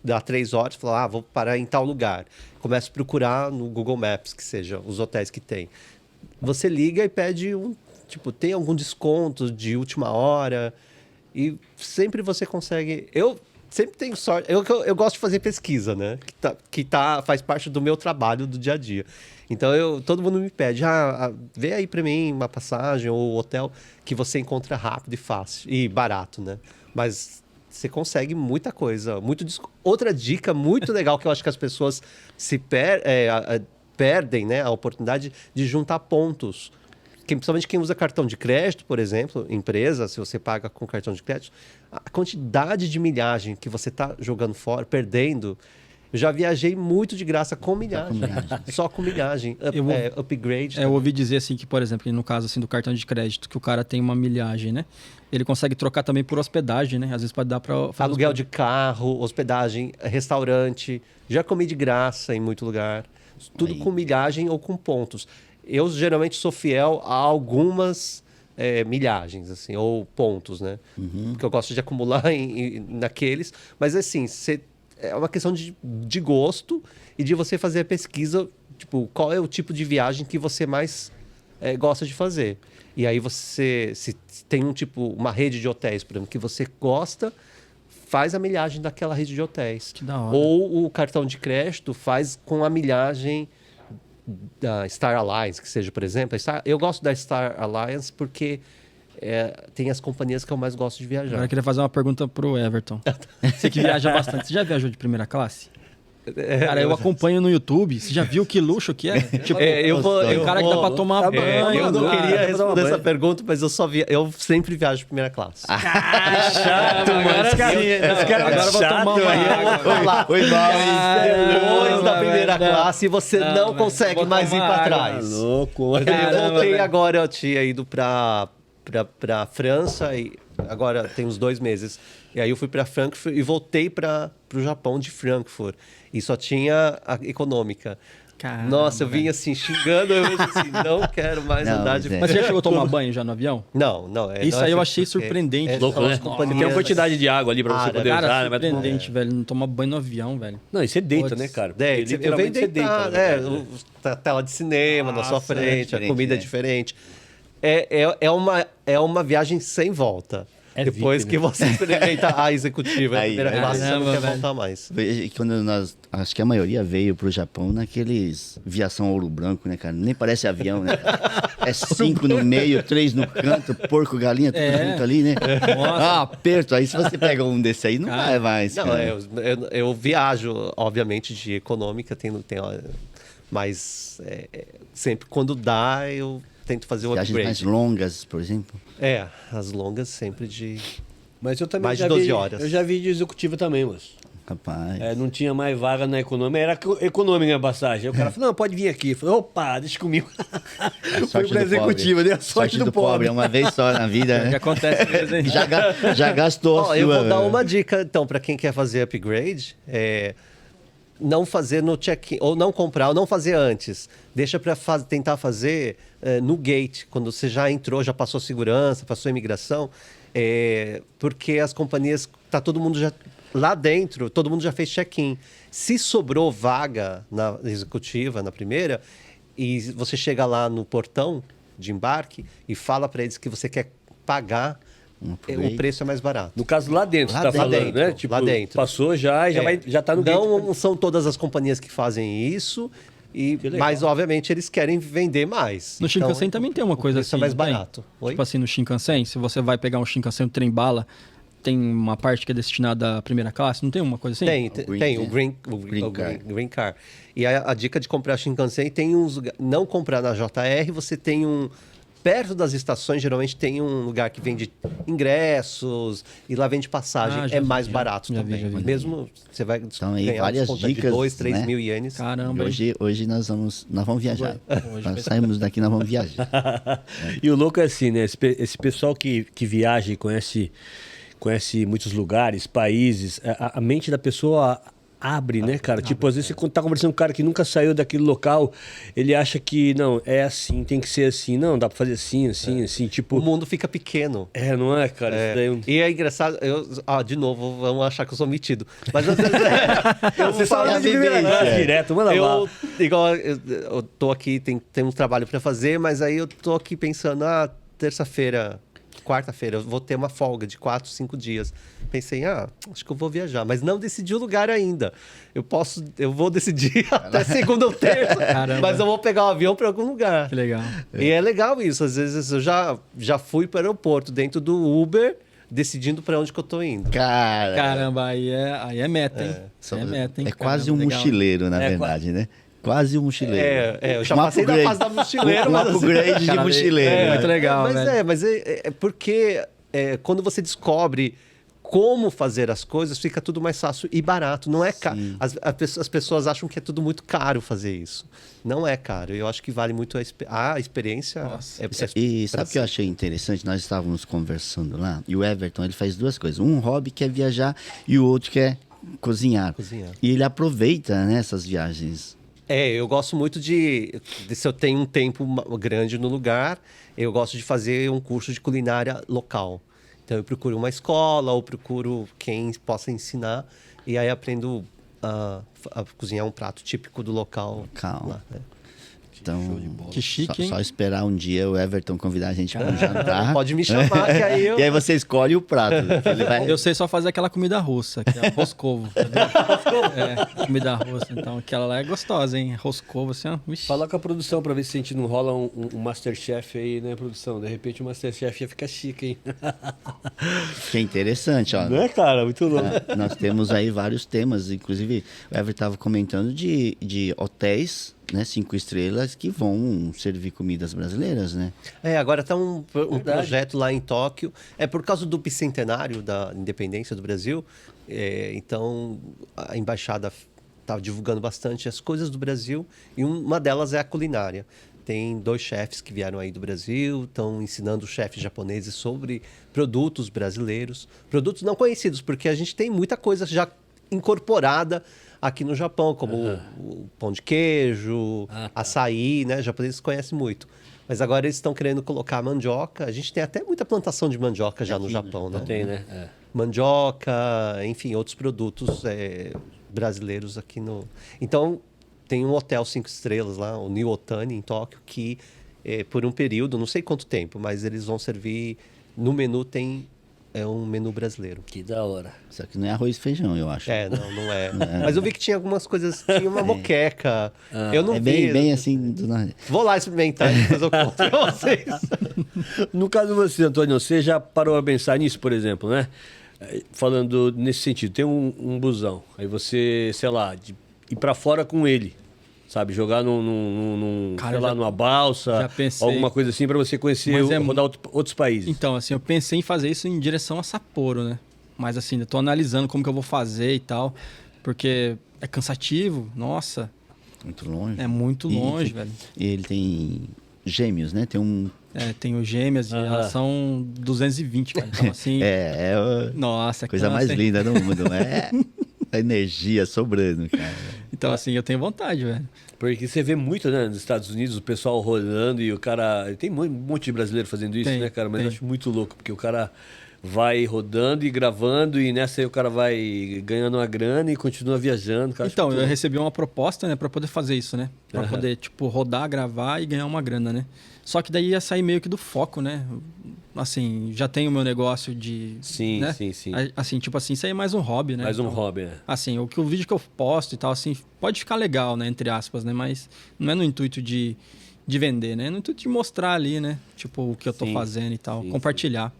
Dá 3 horas, falo, vou parar em tal lugar. Começo a procurar no Google Maps, que seja, os hotéis que tem. Você liga e pede tem algum desconto de última hora? E sempre você consegue... Eu sempre tenho sorte... Eu gosto de fazer pesquisa, né? Faz parte do meu trabalho do dia a dia. Então, todo mundo me pede, vê aí para mim uma passagem ou hotel que você encontra rápido e fácil. E barato, né? Mas você consegue muita coisa. Outra dica muito legal que eu acho que as pessoas perdem, né? A oportunidade de juntar pontos. Principalmente quem usa cartão de crédito, por exemplo, empresa, se você paga com cartão de crédito, a quantidade de milhagem que você está jogando fora, perdendo, Eu já viajei muito de graça com milhagem. milhagem. Só com milhagem. Upgrade. Eu ouvi dizer assim que, por exemplo, no caso assim do cartão de crédito, que o cara tem uma milhagem, né? Ele consegue trocar também por hospedagem, né? Às vezes pode dar para Aluguel de carro, hospedagem, restaurante. Já comi de graça em muito lugar. Tudo com milhagem ou com pontos. Eu geralmente sou fiel a algumas milhagens, assim, ou pontos, né? Porque eu gosto de acumular naqueles. Mas assim, é uma questão de gosto e de você fazer a pesquisa, tipo, qual é o tipo de viagem que você mais gosta de fazer. E aí você, se tem uma rede de hotéis, por exemplo, que você gosta, faz a milhagem daquela rede de hotéis. Que da hora. Ou o cartão de crédito faz com a milhagem da Star Alliance, que seja, por exemplo. Eu gosto da Star Alliance porque tem as companhias que eu mais gosto de viajar. Agora eu queria fazer uma pergunta pro Everton. Você que viaja bastante, você já viajou de primeira classe? Cara, eu acompanho no YouTube. Você já viu que luxo que é? Tipo, o cara que dá pra tomar banho. Eu não cara, queria responder essa banho. pergunta, mas eu sempre viajo de primeira classe. Chato, mano. Agora eu vou tomar uma água. Vamos lá. Foi mal. Depois da primeira classe, você não consegue vou mais ir tomar pra água. trás. Louco. Eu voltei agora, eu tinha ido pra França e agora tem uns 2 meses. E aí eu fui pra Frankfurt e voltei pro Japão de Frankfurt. E só tinha a econômica. Caramba, Nossa, eu vim assim, xingando, eu assim, não quero mais Não, andar mas de... Mas você já chegou a tomar banho já no avião? Não. Isso não aí eu é achei porque surpreendente. Louco, são né? as Você companhias- tem uma quantidade de água ali pra você poder Cara, usar, né? Vai tomar- surpreendente, velho. Não toma banho no avião, velho. Não, e você deita, Putz. né, cara? Eu Porque venho literalmente você deitar, deita, né? a tela de cinema na sua frente, diferente, a comida é né? diferente. É uma viagem sem volta. É Depois VIP, que né? você experimenta a executiva, a Aí, primeira classe, você não caramba, quer velho. voltar mais. Quando acho que a maioria veio pro Japão naqueles viação ouro branco, né, cara? Nem parece avião, né? É 5 no meio, 3 no canto, porco, galinha, tudo junto ali, né? Ah, aperto. Aí se você pega um desse aí, não vai mais, Não, cara. eu viajo, obviamente, de econômica, mas sempre quando dá, eu tento fazer o Viagens mais upgrade. longas, por exemplo. As longas sempre de... Mas eu também Mais de já 12 vi, horas. Eu já vi de executiva também, moço. Rapaz. Não tinha mais vaga na econômica, era econômica a passagem. Aí o cara falou, não, pode vir aqui. Eu falei, opa, deixa comigo. Foi Sorte pra do executiva, pobre. né? A sorte do pobre. É uma vez só na vida, O que né? acontece mesmo, hein? Já gastou a sua... Eu vou dar uma dica, então, para quem quer fazer upgrade, não fazer no check-in, ou não comprar, ou não fazer antes. Deixa para tentar fazer no gate, quando você já entrou, já passou segurança, passou imigração, porque as companhias, tá todo mundo já lá dentro, todo mundo já fez check-in. Se sobrou vaga na executiva, na primeira, e você chega lá no portão de embarque e fala para eles que você quer pagar, o preço é mais barato. No caso, lá dentro, Lá você tá dentro, falando, né? Tipo, lá dentro. passou já e já tá no gate. Não são todas as companhias que fazem isso, legal. mas obviamente eles querem vender mais. No Shinkansen também tem uma coisa preço assim. é mais não tem? barato. Oi? Tipo assim, no Shinkansen, se você vai pegar um Shinkansen, um trem-bala, tem uma parte que é destinada à primeira classe? Não tem uma coisa assim? Tem o Green Car. E a dica de comprar Shinkansen tem não comprar na JR, você tem perto das estações, geralmente tem um lugar que vende ingressos e lá vende passagem. Já é vi, mais já. barato Já vi, também. já vi. Mesmo você vai Então, aí, ganhar várias desconto de dicas, 2, 3 né? mil ienes. Caramba. Hoje nós vamos viajar. Nós saímos daqui, nós vamos viajar. E o louco é assim, né? Esse pessoal que viaja e conhece muitos lugares, países, a mente da pessoa abre, né, cara? Tipo, às vezes você tá conversando com um cara que nunca saiu daquele local, ele acha que, não, é assim, tem que ser assim. Não, dá pra fazer assim, assim, O tipo... mundo fica pequeno. não é, cara? Isso daí é um- E é engraçado, de novo, vão achar que eu sou metido. Mas às vezes eu Você falo fala de de primeira vez, classe direto, manda lá. eu tô aqui, tem um trabalho para fazer, mas aí eu tô aqui pensando, terça-feira, quarta-feira, eu vou ter uma folga de 4, 5 dias. Pensei, acho que eu vou viajar, mas não decidi o lugar ainda. Eu vou decidir até segunda ou terça, Caramba. mas eu vou pegar o avião para algum lugar. Que legal. E é legal isso. Às vezes eu já fui para o aeroporto dentro do Uber, decidindo para onde que eu tô indo. Cara, Caramba, aí é meta, hein? É meta, hein? é quase Caramba, um legal. mochileiro, na verdade, né? Quase um mochileiro. Eu já passei da fase da mochileiro, Um mas assim, upgrade de Cara, mochileiro. muito legal, mas velho. mas porque quando você descobre como fazer as coisas, fica tudo mais fácil e barato. Não é caro. As pessoas acham que é tudo muito caro fazer isso. Não é caro. Eu acho que vale muito a experiência. E sabe o que eu achei interessante? Nós estávamos conversando lá e o Everton ele faz duas coisas. Um hobby que é viajar e o outro que é cozinhar. E ele aproveita, né, essas viagens. Eu gosto muito se eu tenho um tempo grande no lugar, eu gosto de fazer um curso de culinária local. Então eu procuro uma escola ou procuro quem possa ensinar e aí aprendo a cozinhar um prato típico do local. Lá, né? Então, que chique, só esperar um dia o Everton convidar a gente para um jantar. Pode me chamar que aí eu... E aí você escolhe o prato. Ele vai... Eu sei só fazer aquela comida russa, que é roscovo. Comida russa. Então, aquela lá é gostosa, hein? Roscovo, assim, ó. Fala com a produção pra ver se a gente não rola um Masterchef aí, né, produção? De repente o Masterchef ia ficar chique, hein? Que é interessante, ó. Não é, cara? Muito louco. Nós temos aí vários temas. Inclusive, o Everton estava comentando de hotéis, né, 5 estrelas, que vão servir comidas brasileiras, né? Agora está um projeto lá em Tóquio. É por causa do bicentenário da independência do Brasil. Então, a embaixada está divulgando bastante as coisas do Brasil. E uma delas é a culinária. Tem 2 chefes que vieram aí do Brasil, estão ensinando chefes japoneses sobre produtos brasileiros. Produtos não conhecidos, porque a gente tem muita coisa já incorporada aqui no Japão, como o pão de queijo, açaí, né? Os japoneses conhecem muito. Mas agora eles estão querendo colocar mandioca. A gente tem até muita plantação de mandioca já no Japão, né? Tem, né? Mandioca, enfim, outros produtos brasileiros aqui no... Então, tem um hotel 5 estrelas lá, o New Otani, em Tóquio, que por um período, não sei quanto tempo, mas eles vão servir... No menu tem... um menu brasileiro. Que da hora. Só que não é arroz e feijão, eu acho. Não é. Mas eu vi que tinha algumas coisas... Tinha uma moqueca. Eu não vi. Bem assim... Vou lá experimentar e depois eu conto pra vocês. No caso de você, Antônio, você já parou a pensar nisso, por exemplo, né? Falando nesse sentido, tem um busão. Aí você, sei lá, ir pra fora com ele. Sabe, jogar numa balsa, alguma coisa assim, para você conhecer, rodar outros países. Então, assim, eu pensei em fazer isso em direção a Sapporo, né? Mas, assim, eu tô analisando como que eu vou fazer e tal, porque é cansativo, nossa. Muito longe. É muito longe, velho. E ele tem gêmeos, né? Tem os gêmeos, elas são 220, cara. Então, assim... Nossa, coisa mais linda do mundo, é a energia sobrando, cara. Então, assim, eu tenho vontade, velho. Porque você vê muito, né, nos Estados Unidos, o pessoal rodando e o cara... Tem um monte de brasileiro fazendo isso, né, cara? Mas eu acho muito louco, porque o cara vai rodando e gravando e nessa aí o cara vai ganhando uma grana e continua viajando. Cara, então, eu recebi uma proposta, né, pra poder fazer isso, né? Pra poder, tipo, rodar, gravar e ganhar uma grana, né? Só que daí ia sair meio que do foco, né? Assim, já tenho o meu negócio de... Sim, né? sim. Assim, tipo assim, isso aí é mais um hobby, né? Mais um hobby, né? Assim, o vídeo que eu posto e tal, assim, pode ficar legal, né? Entre aspas, né? Mas não é no intuito de vender, né? É no intuito de mostrar ali, né? Tipo, o que eu tô fazendo e tal. Compartilhar.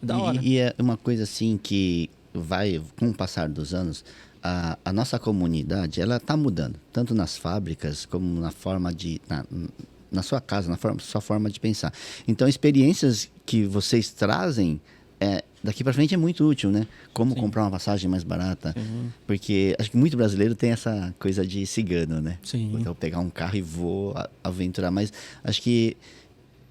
Da hora. E é uma coisa assim que vai, com o passar dos anos, a nossa comunidade, ela tá mudando. Tanto nas fábricas, como na forma de... Na sua casa, sua forma de pensar. Então, experiências que vocês trazem, daqui para frente é muito útil, né? Como comprar uma passagem mais barata. Porque acho que muito brasileiro tem essa coisa de cigano, né? Sim. Então, pegar um carro e vou aventurar. Mas acho que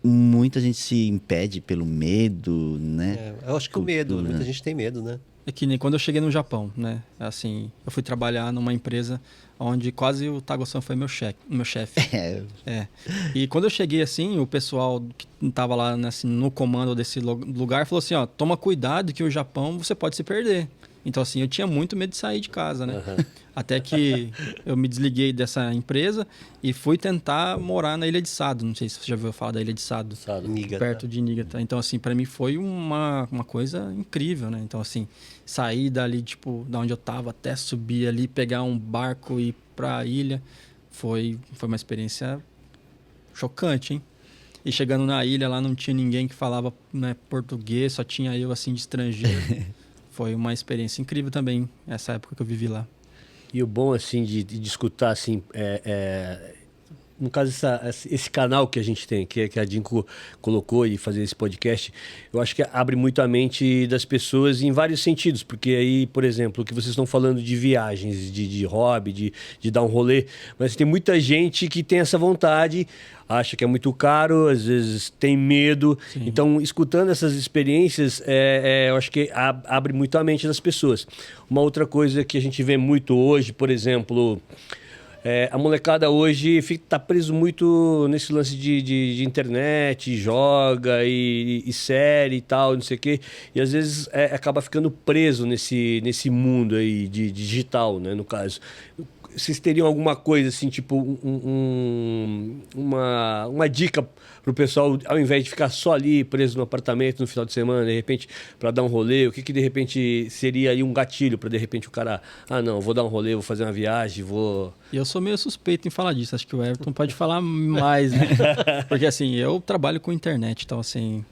muita gente se impede pelo medo, né? Eu acho que o medo, muita gente tem medo, né? É que nem quando eu cheguei no Japão, né? Assim, eu fui trabalhar numa empresa onde quase o Tago-san foi meu chefe. E quando eu cheguei assim, o pessoal que estava lá assim, no comando desse lugar falou assim, ó, toma cuidado que o Japão você pode se perder. Então, assim, eu tinha muito medo de sair de casa, né? Até que eu me desliguei dessa empresa e fui tentar morar na Ilha de Sado. Não sei se você já ouviu falar da Ilha de Sado. Niigata. Perto de Niigata. Então, assim, para mim foi uma coisa incrível, né? Então, assim, sair dali, tipo, da onde eu tava até subir ali, pegar um barco e ir pra ilha, foi uma experiência chocante, hein? E chegando na ilha, lá não tinha ninguém que falava, né, português, só tinha eu, assim, de estrangeiro. Foi uma experiência incrível também, essa época que eu vivi lá. E o bom, assim, de escutar, assim, no caso, esse canal que a gente tem, que a Dinco colocou e fazer esse podcast, eu acho que abre muito a mente das pessoas em vários sentidos, porque aí, por exemplo, o que vocês estão falando de viagens, de hobby, de dar um rolê, mas tem muita gente que tem essa vontade, acha que é muito caro, às vezes tem medo. Sim. Então, escutando essas experiências, eu acho que abre muito a mente das pessoas. Uma outra coisa que a gente vê muito hoje, por exemplo, a molecada hoje tá preso muito nesse lance de internet, joga e série e tal, não sei o quê. E às vezes acaba ficando preso nesse mundo aí de digital, né, no caso. Vocês teriam alguma coisa assim, tipo uma dica pro pessoal, ao invés de ficar só ali preso no apartamento no final de semana, de repente, para dar um rolê, o que de repente seria aí um gatilho para de repente o cara, não, vou dar um rolê, vou fazer uma viagem, vou... E eu sou meio suspeito em falar disso, acho que o Everton pode falar mais, né? Porque assim, eu trabalho com internet, então assim...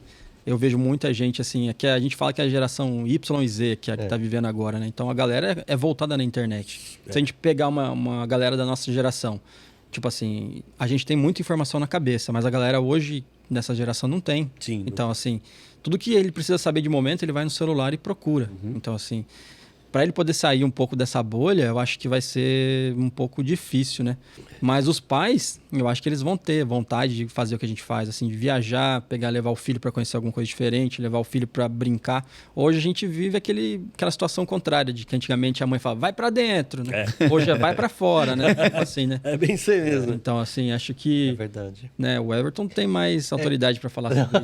Eu vejo muita gente, assim, que a gente fala que é a geração Y e Z, que é a que está vivendo agora, né? Então a galera é voltada na internet. Se a gente pegar uma galera da nossa geração, tipo assim, a gente tem muita informação na cabeça, mas a galera hoje, dessa geração, não tem. Sim. Então, assim, tudo que ele precisa saber de momento, ele vai no celular e procura. Então, assim, para ele poder sair um pouco dessa bolha, eu acho que vai ser um pouco difícil, né? Mas os pais, eu acho que eles vão ter vontade de fazer o que a gente faz, assim, de viajar, levar o filho para conhecer alguma coisa diferente, levar o filho para brincar. Hoje a gente vive aquela situação contrária, de que antigamente a mãe falava, vai para dentro, né? Hoje vai para fora, né? Assim, né? É bem isso aí mesmo. Então, assim, acho que... É verdade. Né, o Everton tem mais autoridade para falar sobre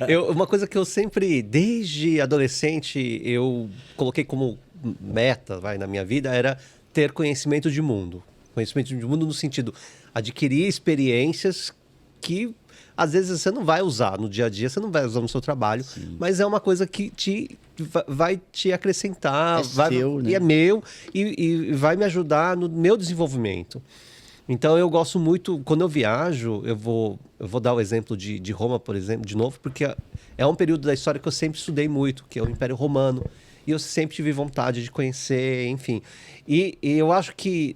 isso. Uma coisa que eu sempre, desde adolescente, eu coloquei como meta, na minha vida, era ter conhecimento de mundo. Conhecimento de mundo no sentido, adquirir experiências que às vezes você não vai usar no dia a dia, você não vai usar no seu trabalho, mas é uma coisa que vai te acrescentar, seu, né? E é meu, e vai me ajudar no meu desenvolvimento. Então eu gosto muito, quando eu viajo, eu vou dar o exemplo de Roma, por exemplo, de novo, porque é um período da história que eu sempre estudei muito, que é o Império Romano. E eu sempre tive vontade de conhecer, enfim. E eu acho que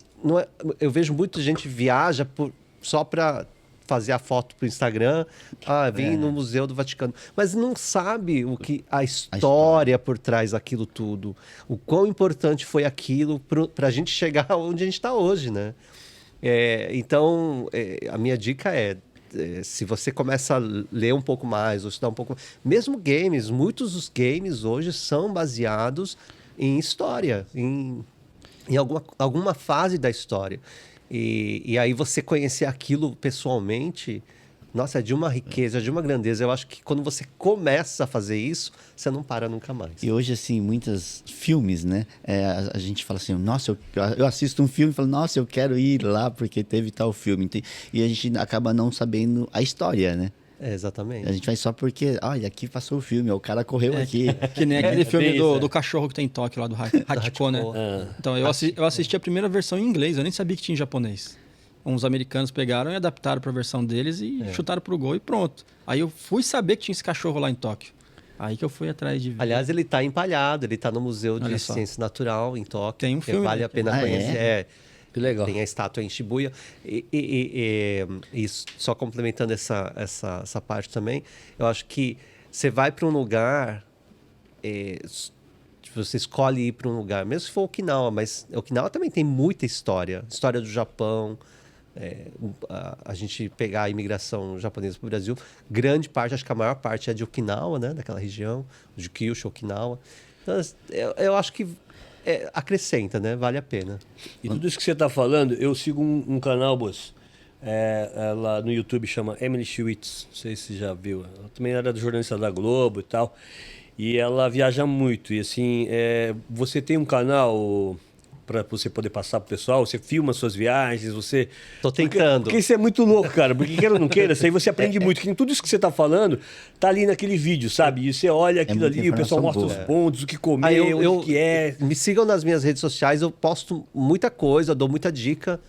eu vejo muita gente viaja só para fazer a foto para o Instagram. Vim no Museu do Vaticano. Mas não sabe a história por trás daquilo tudo. O quão importante foi aquilo para a gente chegar onde a gente está hoje, né? Então, a minha dica se você começa a ler um pouco mais, ou estudar um pouco mais... Mesmo games, muitos dos games hoje são baseados em história, em alguma fase da história. E aí você conhecer aquilo pessoalmente, nossa, é de uma riqueza, de uma grandeza. Eu acho que quando você começa a fazer isso, você não para nunca mais. E hoje, assim, muitos filmes, né? A gente fala assim, nossa, eu assisto um filme e falo, nossa, eu quero ir lá porque teve tal filme. E a gente acaba não sabendo a história, né? Exatamente. A gente vai só porque, olha, aqui passou o filme, o cara correu aqui. Que nem aquele filme do cachorro que tem em Tóquio, lá do Hachiko, né? Então, eu assisti a primeira versão em inglês, eu nem sabia que tinha em japonês. Uns americanos pegaram e adaptaram para a versão deles e chutaram pro gol e pronto. Aí eu fui saber que tinha esse cachorro lá em Tóquio. Aí que eu fui atrás de ver. Aliás, ele está empalhado, ele está no Museu de Ciência Natural em Tóquio. Tem um filme. Vale a pena conhecer. Que legal. Tem a estátua em Shibuya. E só complementando essa parte também, eu acho que você vai para um lugar, você escolhe ir para um lugar, mesmo se for Okinawa, mas Okinawa também tem muita história. História do Japão. A gente pegar a imigração japonesa para o Brasil, grande parte, acho que a maior parte é de Okinawa, né? Daquela região, de Kyushu, Okinawa. Então, eu acho que acrescenta, né? Vale a pena. E tudo isso que você está falando, eu sigo um canal, Boss, lá no YouTube, chama Emily Schwitz, não sei se você já viu. Ela também era jornalista da Globo e tal, e ela viaja muito. E assim, você tem um canal para você poder passar pro pessoal, você filma suas viagens, você... Tô tentando. Porque isso é muito louco, cara, porque queira ou não queira, isso aí você aprende muito, que tudo isso que você tá falando tá ali naquele vídeo, sabe? E você olha aquilo ali, o pessoal mostra os pontos, o que comer, onde que é... Me sigam nas minhas redes sociais, eu posto muita coisa, dou muita dica,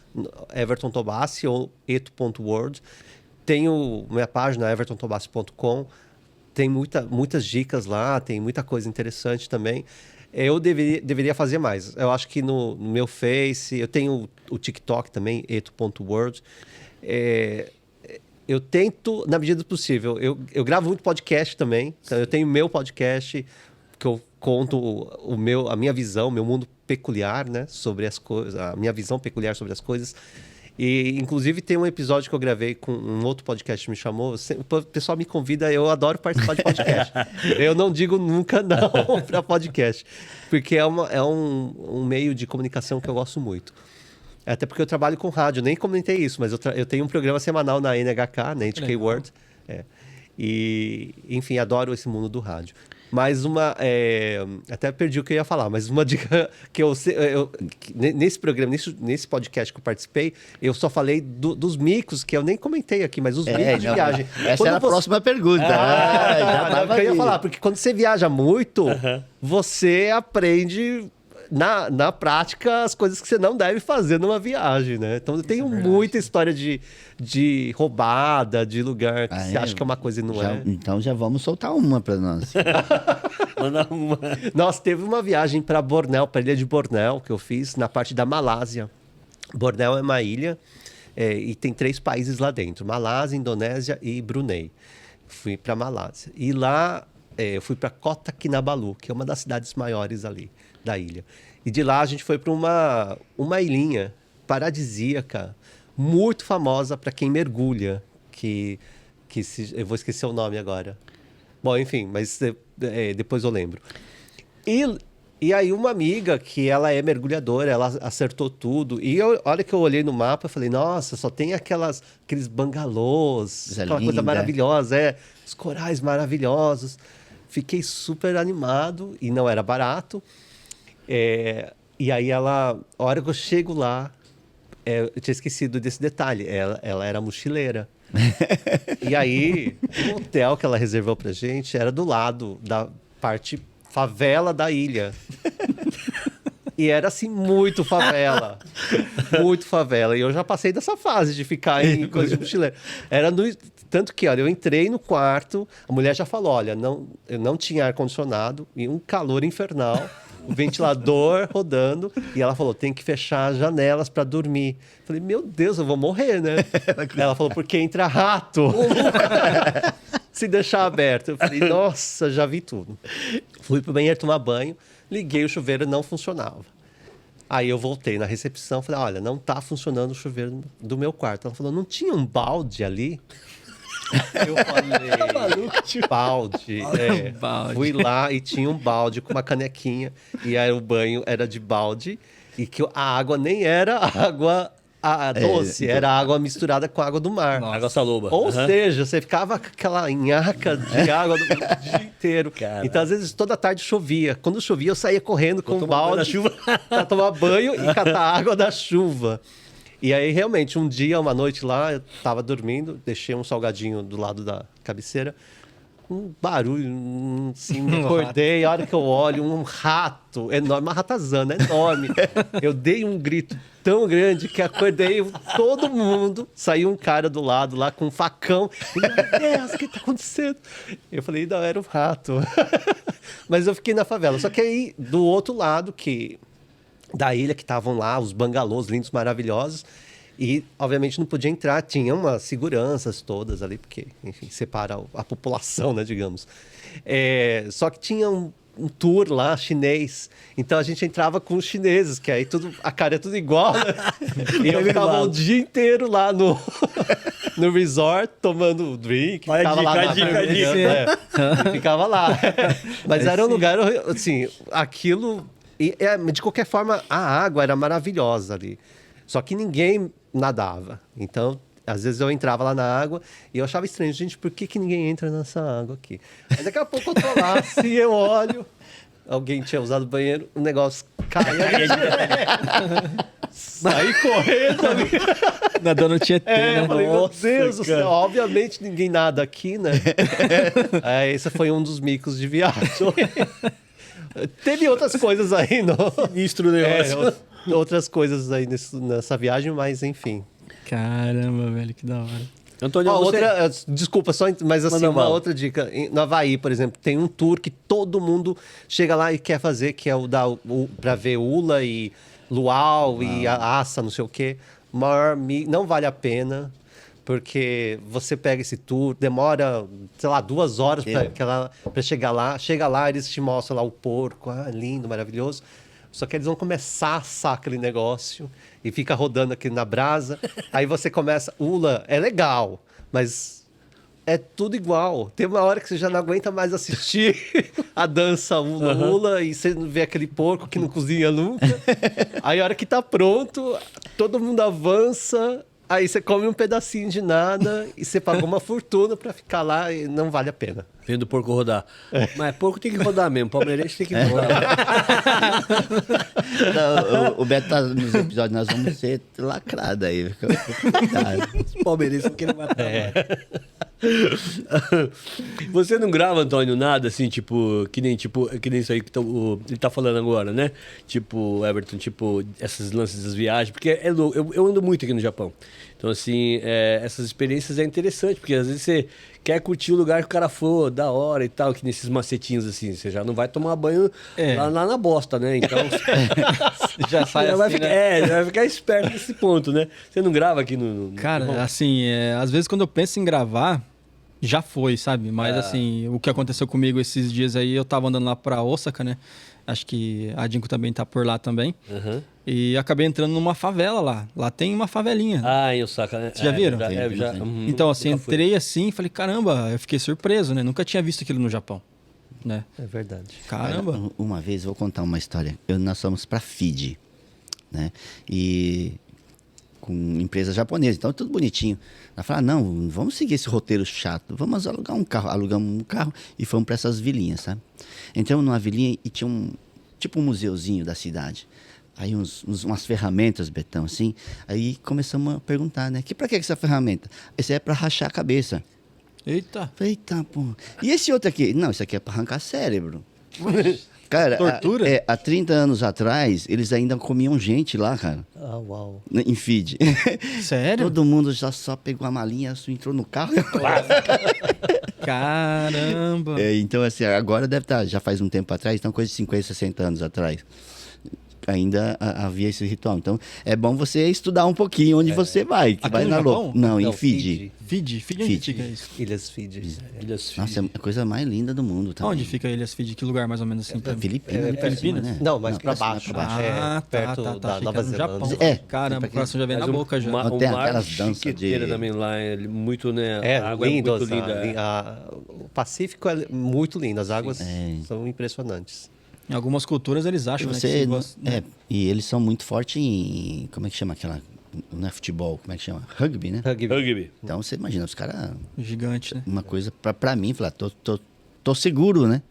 Everton Tobassi ou eto.world. Tenho minha página, evertontobassi.com, tem muitas dicas lá, tem muita coisa interessante também. Eu deveria fazer mais. Eu acho que no meu Face, eu tenho o TikTok também, eto.world. eu tento, na medida do possível, eu gravo muito podcast também, então eu tenho meu podcast que eu conto a minha visão, meu mundo peculiar, né, sobre as coisas, a minha visão peculiar sobre as coisas. E, inclusive, tem um episódio que eu gravei com um outro podcast que me chamou. O pessoal me convida, eu adoro participar de podcast. Eu não digo nunca não para podcast, porque é um meio de comunicação que eu gosto muito. Até porque eu trabalho com rádio, nem comentei isso, mas eu tenho um programa semanal na NHK, na HK World. E, enfim, adoro esse mundo do rádio. Mas até perdi o que eu ia falar, mas uma dica que nesse programa, nesse podcast que eu participei, eu só falei dos micos, que eu nem comentei aqui, mas os micos de viagem. Essa era a próxima pergunta. Já tava que eu ia falar, porque quando você viaja muito, você aprende na prática as coisas que você não deve fazer numa viagem, né? Então eu tenho muita história de roubada, de lugar que você acha que é uma coisa e não é. Então já vamos soltar uma para nós. Nossa, teve uma viagem para Bornéu, para a ilha de Bornéu, que eu fiz na parte da Malásia. Bornéu é uma ilha e tem 3 países lá dentro: Malásia, Indonésia e Brunei. Fui para Malásia. E lá eu fui para Kota Kinabalu, que é uma das cidades maiores ali da ilha. E de lá a gente foi para uma ilhinha paradisíaca, muito famosa para quem mergulha, eu vou esquecer o nome agora. Bom, enfim, mas depois eu lembro. E aí uma amiga, que ela é mergulhadora, ela acertou tudo. E olha que eu olhei no mapa e falei, nossa, só tem aqueles bangalôs, aquela coisa maravilhosa, os corais maravilhosos. Fiquei super animado e não era barato. E aí a hora que eu chego lá, eu tinha esquecido desse detalhe, ela era mochileira. E aí, o hotel que ela reservou pra gente era do lado da parte favela da ilha. E era assim, muito favela. Muito favela. E eu já passei dessa fase de ficar em coisa de mochileiro. Tanto que, olha, eu entrei no quarto, a mulher já falou, olha, eu não tinha ar-condicionado e um calor infernal, o ventilador rodando, e ela falou, tem que fechar as janelas para dormir. Eu falei, meu Deus, eu vou morrer, né? Ela falou, porque entra rato. Se deixar aberto. Eu falei, nossa, já vi tudo. Fui pro banheiro tomar banho, liguei o chuveiro, não funcionava. Aí eu voltei na recepção, falei, olha, não tá funcionando o chuveiro do meu quarto. Ela falou, não tinha um balde ali? Eu falei, balde. Fui lá e tinha um balde com uma canequinha. E aí o banho era de balde. E que a água nem era água doce, era água misturada com a água do mar. Nossa. Água saloba. Ou seja, você ficava com aquela nhaca de água o dia inteiro. Cara. Então, às vezes, toda tarde chovia. Quando chovia, eu saía correndo com um balde para tomar banho e catar água da chuva. E aí, realmente, uma noite lá, eu tava dormindo, deixei um salgadinho do lado da cabeceira, um barulho, assim, acordei, a hora que eu olho, um rato enorme, uma ratazana enorme. Eu dei um grito tão grande que acordei todo mundo, saiu um cara do lado lá com um facão, e, meu Deus, o que tá acontecendo? Eu falei, não, era um rato. Mas eu fiquei na favela, só que aí, do outro lado, da ilha, que estavam lá os bangalôs lindos, maravilhosos, e obviamente não podia entrar, tinha umas seguranças todas ali, porque, enfim, separa a população, né, digamos. Só que tinha um tour lá chinês, então a gente entrava com os chineses, que aí a cara é tudo igual, né? E eu ficava o dia inteiro lá no resort, tomando drink, ficava lá. Mas era um lugar, assim, aquilo... de qualquer forma, a água era maravilhosa ali. Só que ninguém nadava. Então, às vezes eu entrava lá na água e eu achava estranho. Gente, por que ninguém entra nessa água aqui? Aí daqui a pouco eu tô lá, assim, eu olho. Alguém tinha usado o banheiro, o negócio caía. Saí correndo ali. Nadando Tietê, né? Eu falei, meu Deus do céu, obviamente ninguém nada aqui, né? Esse foi um dos micos de viagem. Teve outras coisas aí, não? Sinistro negócio. Outras coisas aí nessa viagem, mas enfim. Caramba, velho, que da hora. Antônio, desculpa, mas assim, outra dica. No Havaí, por exemplo, tem um tour que todo mundo chega lá e quer fazer, que é para ver Ula e Luau e a Assa, não sei o quê. Não vale a pena. porque você pega esse tour, demora, sei lá, 2 horas para chegar lá. Chega lá, eles te mostram lá o porco, lindo, maravilhoso. Só que eles vão começar a assar aquele negócio e fica rodando aqui na brasa. Aí você começa, Ula, é legal, mas é tudo igual. Tem uma hora que você já não aguenta mais assistir a dança Ula e você vê aquele porco que não cozinha nunca. Aí a hora que tá pronto, todo mundo avança, aí você come um pedacinho de nada e você pagou uma fortuna pra ficar lá e não vale a pena. Vendo o porco rodar. Mas porco tem que rodar mesmo, palmeirense tem que rodar. Não, o Beto tá nos episódios, nós vamos ser lacrados aí. Os palmeirenses querem matar. Você não grava, Antônio, nada assim, tipo, que nem isso aí que ele tá falando agora, né? Tipo, Everton, tipo, esses lances das viagens, porque eu ando muito aqui no Japão. Então, assim, essas experiências é interessante, porque às vezes você quer curtir o lugar que o cara for, da hora e tal, que nesses macetinhos, assim, você já não vai tomar banho lá na bosta, né? Então, Já sai já assim, vai ficar, né? vai ficar esperto nesse ponto, né? Você não grava aqui no Cara, assim, às vezes quando eu penso em gravar, já foi, sabe? Mas assim, o que aconteceu comigo esses dias aí, eu tava andando lá pra Osaka, né? Acho que a Dinko também tá por lá também. Uhum. E acabei entrando numa favela lá. Lá tem uma favelinha. Ah, em Osaka, né? Vocês já viram? Então, assim, nunca fui. entrei assim e falei, caramba, eu fiquei surpreso, né? Nunca tinha visto aquilo no Japão, né? É verdade. Caramba. Uma vez, vou contar uma história. Nós fomos para Fiji, né? E com empresa japonesa, então tudo bonitinho. Ela falou, não, vamos seguir esse roteiro chato, vamos alugar um carro. Alugamos um carro e fomos para essas vilinhas, sabe? Entramos numa vilinha e tinha um museuzinho da cidade. Aí umas ferramentas, Betão, assim. Aí começamos a perguntar, né? Pra que essa ferramenta? Esse é para rachar a cabeça. Eita. Falei, eita, pô. E esse outro aqui? Não, isso aqui é para arrancar cérebro. Cara, Tortura? há 30 anos atrás, eles ainda comiam gente lá, cara. Ah, uau. Em Fiji. Sério? Todo mundo já só pegou a malinha, entrou no carro. Caramba. Então, assim, agora deve estar, já faz um tempo atrás, então coisa de 50, 60 anos atrás. Ainda havia esse ritual. Então, é bom você estudar um pouquinho onde você vai. Que Aqui vai no na Japão? louca. Não, em Não, Fiji. Fiji onde Fiji. fica isso? Ilhas Fiji. Nossa, é a coisa mais linda do mundo também. Onde fica Ilhas Fiji? Que lugar mais ou menos assim? Filipinas. É, ali pra Filipinas? cima, né? Não, mais pra parece baixo. mais pra Ah, perto da Fica Nova no Japão. Zelândia. É. Caramba, o coração já vem na boca já. Não, tem aquelas danças chiqueteira de- também lá, é muito, né? É, a água lindo. é muito linda. O Pacífico é muito lindo. As águas são impressionantes. Em algumas culturas eles E acham, né, que você, se gosta- e eles são muito fortes em, como é que chama aquela, não é futebol, como é que chama? Rugby, né? Rugby. Então você imagina, os caras, Gigante, né? uma coisa pra mim, falar, tô seguro, né?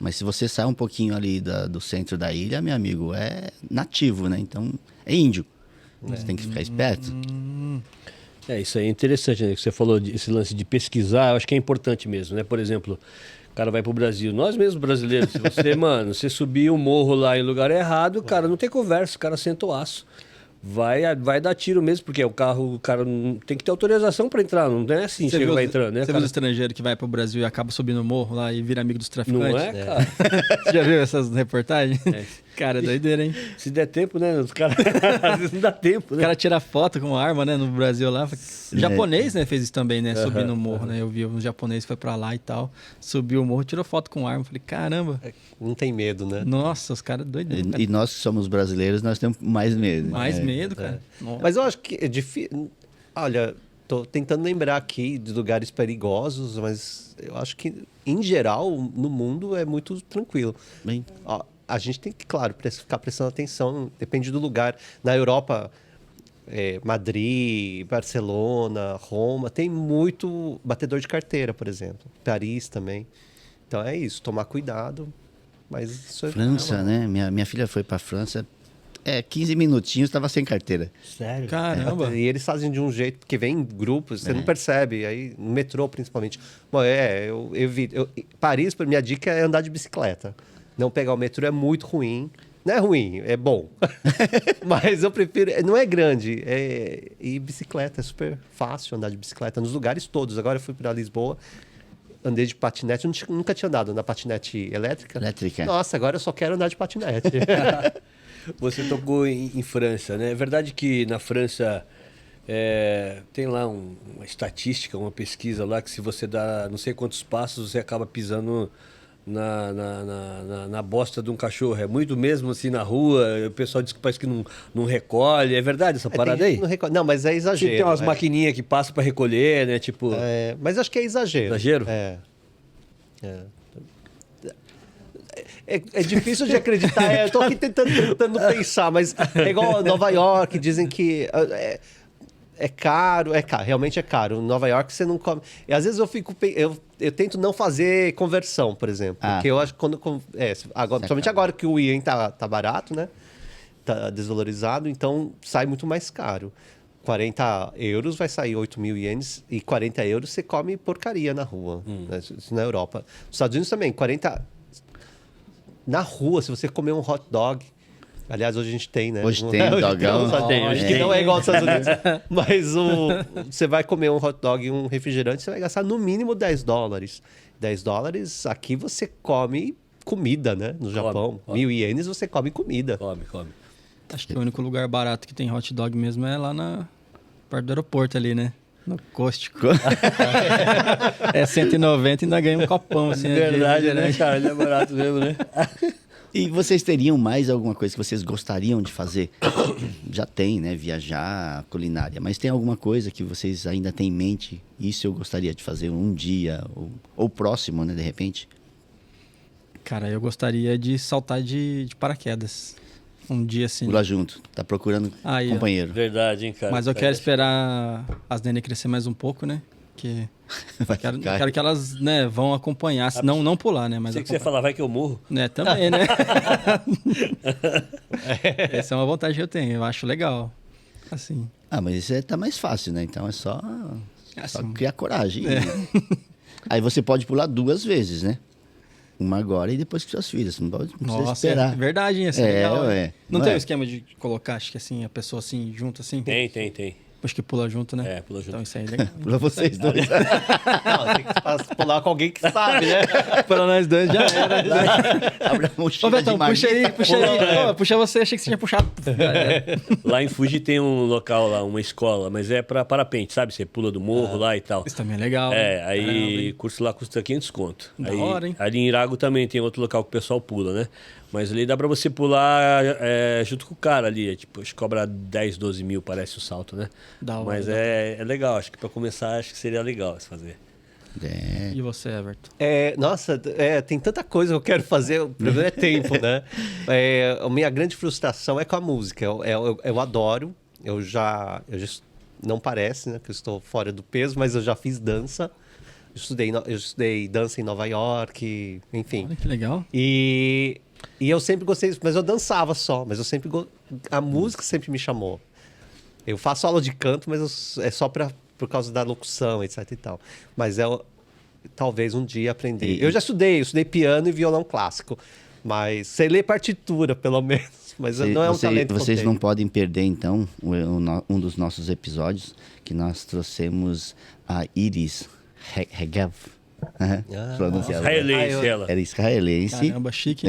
Mas se você sai um pouquinho ali do centro da ilha, meu amigo, é nativo, né? Então é índio. Você tem que ficar esperto. Isso aí é interessante, né? Que você falou esse lance de pesquisar, eu acho que é importante mesmo, né? Por exemplo, o cara vai pro Brasil, nós mesmos brasileiros, se você, mano, você subir o morro lá em lugar errado, cara, não tem conversa, o cara senta o aço. Vai dar tiro mesmo, porque o cara não tem que ter autorização pra entrar, não é assim, chega e vai entrando, né? Você viu Cara? os estrangeiros que vai pro Brasil e acaba subindo o morro lá e vira amigo dos traficantes? Não é, cara? Você já viu essas reportagens? Cara, é doideira, hein? Se der tempo, né? Os caras, às vezes não dá tempo, O né? cara tira foto com arma, né, no Brasil lá. O japonês, né, fez isso também, né? Subir no morro, né? Eu vi um japonês que foi pra lá e tal, subiu o morro, tirou foto com arma. Falei, caramba, Não tem medo, né? nossa, os caras doideiros. E nós que somos brasileiros, nós temos mais medo. Mais medo, cara. Nossa. Mas eu acho que é difícil. Olha, tô tentando lembrar aqui de lugares perigosos, mas eu acho que, em geral, no mundo é muito tranquilo. Bem, Ó, a gente tem que, claro, ficar prestando atenção, depende do lugar. Na Europa, Madrid, Barcelona, Roma, tem muito batedor de carteira, por exemplo. Paris também. Então é isso, tomar cuidado. Mas isso é. França, né? Minha filha foi pra França, 15 minutinhos, estava sem carteira. Sério? Caramba. E eles fazem de um jeito, porque vem em grupos, você não percebe. Aí, no metrô, principalmente. Bom, eu evito. Paris, minha dica é andar de bicicleta. Não pegar o metrô é muito ruim. Não é ruim, é bom. Mas eu prefiro. Não é grande. E bicicleta, é super fácil andar de bicicleta nos lugares todos. Agora eu fui para Lisboa, andei de patinete. Eu nunca tinha andado na patinete elétrica. Elétrica. Nossa, agora eu só quero andar de patinete. Você tocou em França, né? É verdade que na França Tem lá uma estatística, uma pesquisa lá, que se você dá não sei quantos passos, você acaba pisando na bosta de um cachorro. É muito mesmo assim na rua, o pessoal diz que parece que não recolhe. É verdade essa parada aí? Não, mas é exagero. Tem umas maquininhas que passam para recolher, né? Tipo... Mas acho que é exagero. Exagero? É difícil de acreditar. Eu tô aqui tentando pensar, mas é igual Nova York, dizem que é caro, realmente é caro. Em Nova York você não come. E às vezes eu tento não fazer conversão, por exemplo. Porque eu acho que principalmente agora que o Ien tá barato, né? Tá desvalorizado, então sai muito mais caro. 40 euros vai sair 8 mil ienes e 40 euros você come porcaria na rua. Né? Isso na Europa. Nos Estados Unidos também, 40... Na rua, se você comer um hot dog... Aliás, hoje a gente tem, né? Hoje tem dogão. Acho que não é igual aos Estados Unidos. Mas você vai comer um hot dog e um refrigerante, você vai gastar no mínimo $10. $10, aqui você come comida, né? No Japão. 1.000 ienes você come comida. Come. Acho que o único lugar barato que tem hot dog mesmo é lá perto do aeroporto ali, né? No Cóstico. É 190 e ainda ganha um copão, assim. Verdade, né, cara? Ele é barato mesmo, né? E vocês teriam mais alguma coisa que vocês gostariam de fazer? Já tem, né? Viajar, culinária. Mas tem alguma coisa que vocês ainda têm em mente? Isso eu gostaria de fazer um dia, ou próximo, né? De repente. Cara, eu gostaria de saltar de paraquedas. Um dia assim. Pula junto. Tá procurando companheiro. Verdade, hein, cara? Mas eu quero esperar as nenê crescer mais um pouco, né? Porque quero que elas, né, vão acompanhar. Senão não pular, né? Mas sei que você ia falar, vai que eu morro. Né, também, né? Essa é uma vontade que eu tenho. Eu acho legal. Assim. Mas isso tá mais fácil, né? Então é só Assim, criar coragem. Aí você pode pular 2 vezes, né? Uma agora e depois com suas filhas. Não precisa esperar. É verdade, hein? Assim, legal. Não tem um é? esquema de colocar, acho que assim, a pessoa assim, junto assim? Tem. Acho que pula junto, né? Pula junto. Então isso aí é legal. Pula vocês dois. Não, tem que pular com alguém que sabe, né? Pula nós dois já era. Abre a Ô, mochila Betão, de puxa aí. Ô, puxa você, achei que você tinha puxado. Lá em Fuji tem um local lá, uma escola, mas é pra parapente, sabe? Você pula do morro lá e tal. Isso também é legal. Aí curso lá custa 500 conto. Da Aí, hora, hein? ali em Irago também tem outro local que o pessoal pula, né? Mas ali dá pra você pular junto com o cara ali. Tipo, acho que cobra 10, 12 mil, parece o salto, né? Da hora, Mas é legal, acho que pra começar, acho que seria legal se fazer. E você, Everton? Nossa, tem tanta coisa que eu quero fazer, o problema é tempo, né? A minha grande frustração é com a música. Eu adoro, eu já não parece, né, que eu estou fora do peso, mas eu já fiz dança. Eu estudei dança em Nova York, enfim. Olha que legal. E eu sempre gostei disso, mas eu dançava só. Mas eu sempre... A música sempre me chamou. Eu faço aula de canto, mas é só por causa da locução, etc e tal. Mas talvez um dia aprender. Eu já estudei piano e violão clássico. Mas sei ler partitura, pelo menos. Mas não é um talento que eu Vocês tenho. não podem perder, então, um dos nossos episódios, que nós trouxemos a Iris Regev. Pronunciava. Israelense ela. Era israelense. Caramba, chique.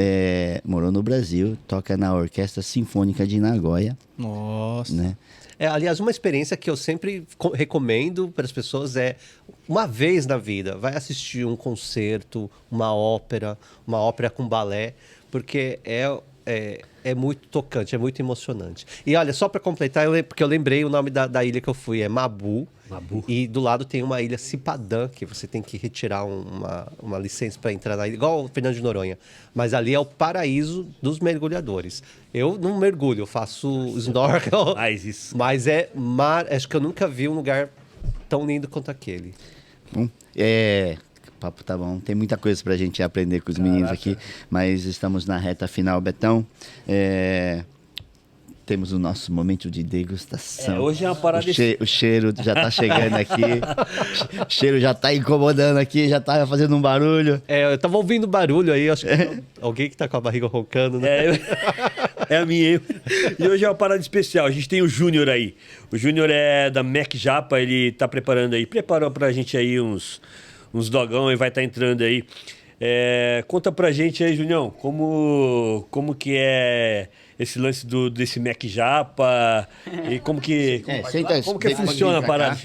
Morou no Brasil, toca na Orquestra Sinfônica de Nagoya, Nossa. né? Aliás, uma experiência que eu sempre recomendo para as pessoas é, uma vez na vida, vai assistir um concerto, uma ópera com balé, porque é muito tocante, é muito emocionante. E olha, só para completar, porque eu lembrei o nome da ilha que eu fui, é Mabu. E do lado tem uma ilha Cipadã, que você tem que retirar uma licença para entrar na ilha, igual o Fernando de Noronha. Mas ali é o paraíso dos mergulhadores. Eu não mergulho, eu faço snorkel. Mas acho que eu nunca vi um lugar tão lindo quanto aquele. Bom, o papo tá bom. Tem muita coisa pra gente aprender com os meninos aqui, mas estamos na reta final, Betão. Temos o nosso momento de degustação. Hoje é uma parada... O cheiro já tá chegando aqui. O cheiro já tá incomodando aqui, já tá fazendo um barulho. Eu tava ouvindo barulho aí, acho que alguém que tá com a barriga roncando, né? É a minha. E hoje é uma parada especial. A gente tem o Júnior aí. O Júnior é da Mac Japa, ele tá preparou pra gente aí uns dogão e vai estar entrando aí. Conta pra gente aí, Junião, como que é esse lance desse Mac Japa e como que funciona a parada?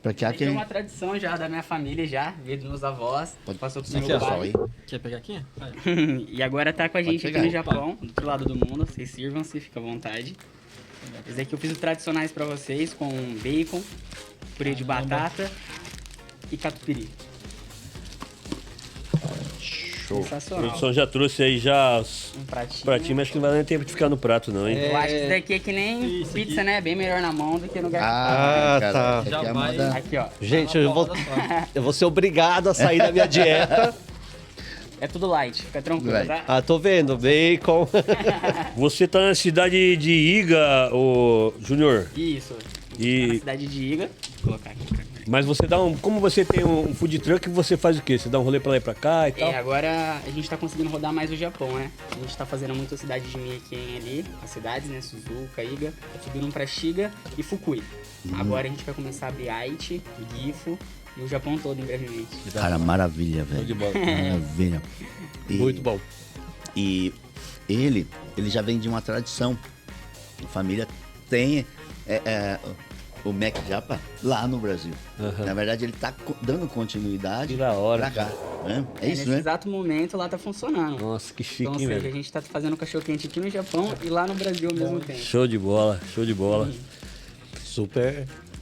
Pra cá Isso é uma tradição já da minha família, já, veio dos meus avós, passou pro Aqui, meu ó, pai. aí. Quer pegar aqui? E agora tá com a gente aqui pegar. no Japão, do outro lado do mundo. Vocês sirvam-se, fica à vontade. Esse aqui eu fiz os tradicionais pra vocês, com bacon, purê de batata e catupiry. Show. A Sensacional. produção já trouxe aí já Um pratinho. pratinho, mas acho que não vai dar nem tempo de ficar no prato não, hein? Eu acho que isso daqui é que nem pizza, né? Bem melhor na mão do que no garfo. Cara, tá. aqui Já é a vai. moda. Aqui, ó. Gente, eu vou ser obrigado a sair da minha dieta. É tudo light, fica tranquilo, Light. tá? Ah, tô vendo, bacon. Você tá na cidade de Iga, ô Júnior, Isso. E- Tá na cidade de Iga. Vou colocar aqui. mas você dá como você tem um food truck, você faz o quê? Você dá um rolê pra lá e pra cá e tal? Agora a gente tá conseguindo rodar mais o Japão, né? A gente tá fazendo muito a cidade de Mieken ali, as cidades, né? Suzuka, Iga, subindo pra Shiga e Fukui. Agora a gente vai começar a abrir Aichi, Gifu e o Japão todo em brevemente. Cara, maravilha, velho. de bola. Maravilha. E- Muito bom. E ele já vem de uma tradição. A família tem o Mac Japa lá no Brasil. Na verdade, ele tá dando continuidade Que da hora, pra cá. Né? É isso, nesse né? exato momento lá tá funcionando. Nossa, que chique, Então, ou hein, seja, a velho? gente tá fazendo cachorro quente aqui no Japão e lá no Brasil ao mesmo tempo. Show de bola, show de bola.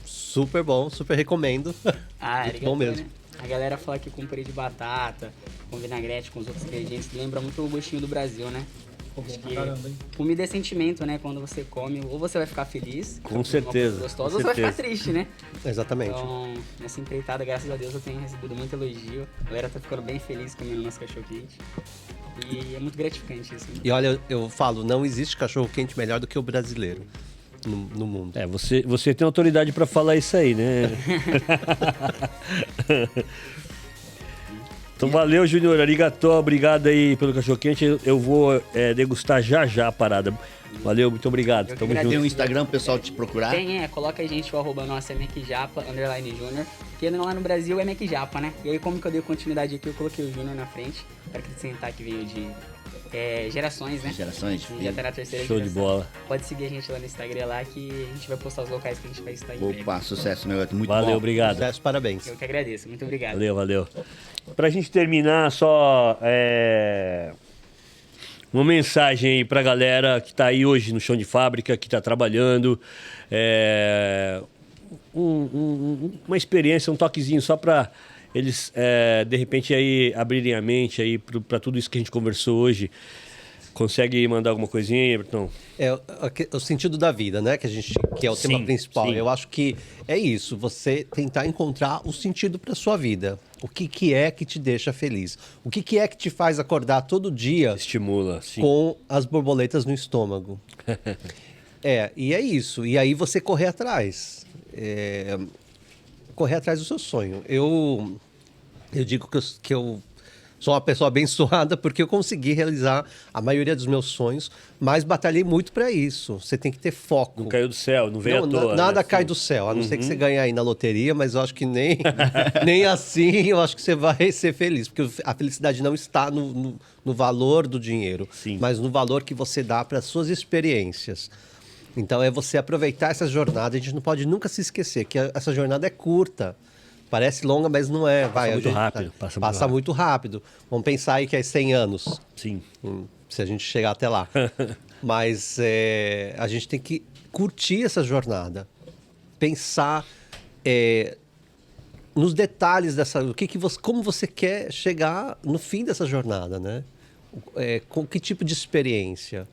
Super bom, super recomendo. Ah, Muito arigatou, bom mesmo. né? A galera fala que com purê de batata, com vinagrete, com os outros ingredientes, lembra muito o gostinho do Brasil, né? Acho que comida é sentimento, né? Quando você come, ou você vai ficar feliz, Com uma certeza, coisa gostosa, com ou você vai ficar certeza. triste, né? Exatamente. Então, nessa empreitada, graças a Deus, eu tenho recebido muito elogio. A galera tá ficando bem feliz comendo nosso cachorro quente. E é muito gratificante isso. Né? E olha, eu falo, não existe cachorro quente melhor do que o brasileiro no mundo. Você tem autoridade pra falar isso aí, né? Então valeu, Júnior, arigatô, obrigado aí pelo cachorro quente. Eu vou degustar já a parada. Valeu, muito obrigado. Eu que Tamo agradeço. Tem um junto. Instagram pro pessoal te procurar. Coloca a gente, o arroba nosso é MacJapa, _Junior. Porque lá no Brasil é MacJapa, né? E aí, como que eu dei continuidade aqui, eu coloquei o Júnior na frente, para acrescentar que veio de gerações, né? Gerações. E já tá na terceira Show de geração. bola. Pode seguir a gente lá no Instagram lá, que a gente vai postar os locais que a gente vai estar em breve. Opa, sucesso, meu gato. Muito Valeu, bom. obrigado. Sucesso, parabéns. Eu que agradeço, muito obrigado. Valeu. Pra gente terminar, só uma mensagem aí pra galera que tá aí hoje no chão de fábrica, que tá trabalhando. Uma experiência, um toquezinho só pra eles, de repente, aí abrirem a mente aí pra tudo isso que a gente conversou hoje. Consegue mandar alguma coisinha aí, Everton? É o sentido da vida, né? Que é o tema Sim, principal. sim. Eu acho que é isso, você tentar encontrar o sentido para sua vida. O que é que te deixa feliz? O que é que te faz acordar todo dia Estimula, sim. com as borboletas no estômago? E é isso. E aí você correr atrás. Correr atrás do seu sonho. Eu digo que eu sou uma pessoa abençoada porque eu consegui realizar a maioria dos meus sonhos, mas batalhei muito para isso. Você tem que ter foco. Não caiu do céu, não veio Não, à toa. nada né? cai do céu, a não ser que você ganhe aí na loteria, mas eu acho que nem assim eu acho que você vai ser feliz, porque a felicidade não está no valor do dinheiro, Sim. mas no valor que você dá para as suas experiências. Então é você aproveitar essa jornada, a gente não pode nunca se esquecer que essa jornada é curta. Parece longa, mas não é. muito rápido, Passa muito rápido. Vamos pensar aí que é 100 anos. Sim. Se a gente chegar até lá. Mas a gente tem que curtir essa jornada. Pensar nos detalhes dessa... como você quer chegar no fim dessa jornada, né? Com que tipo de experiência?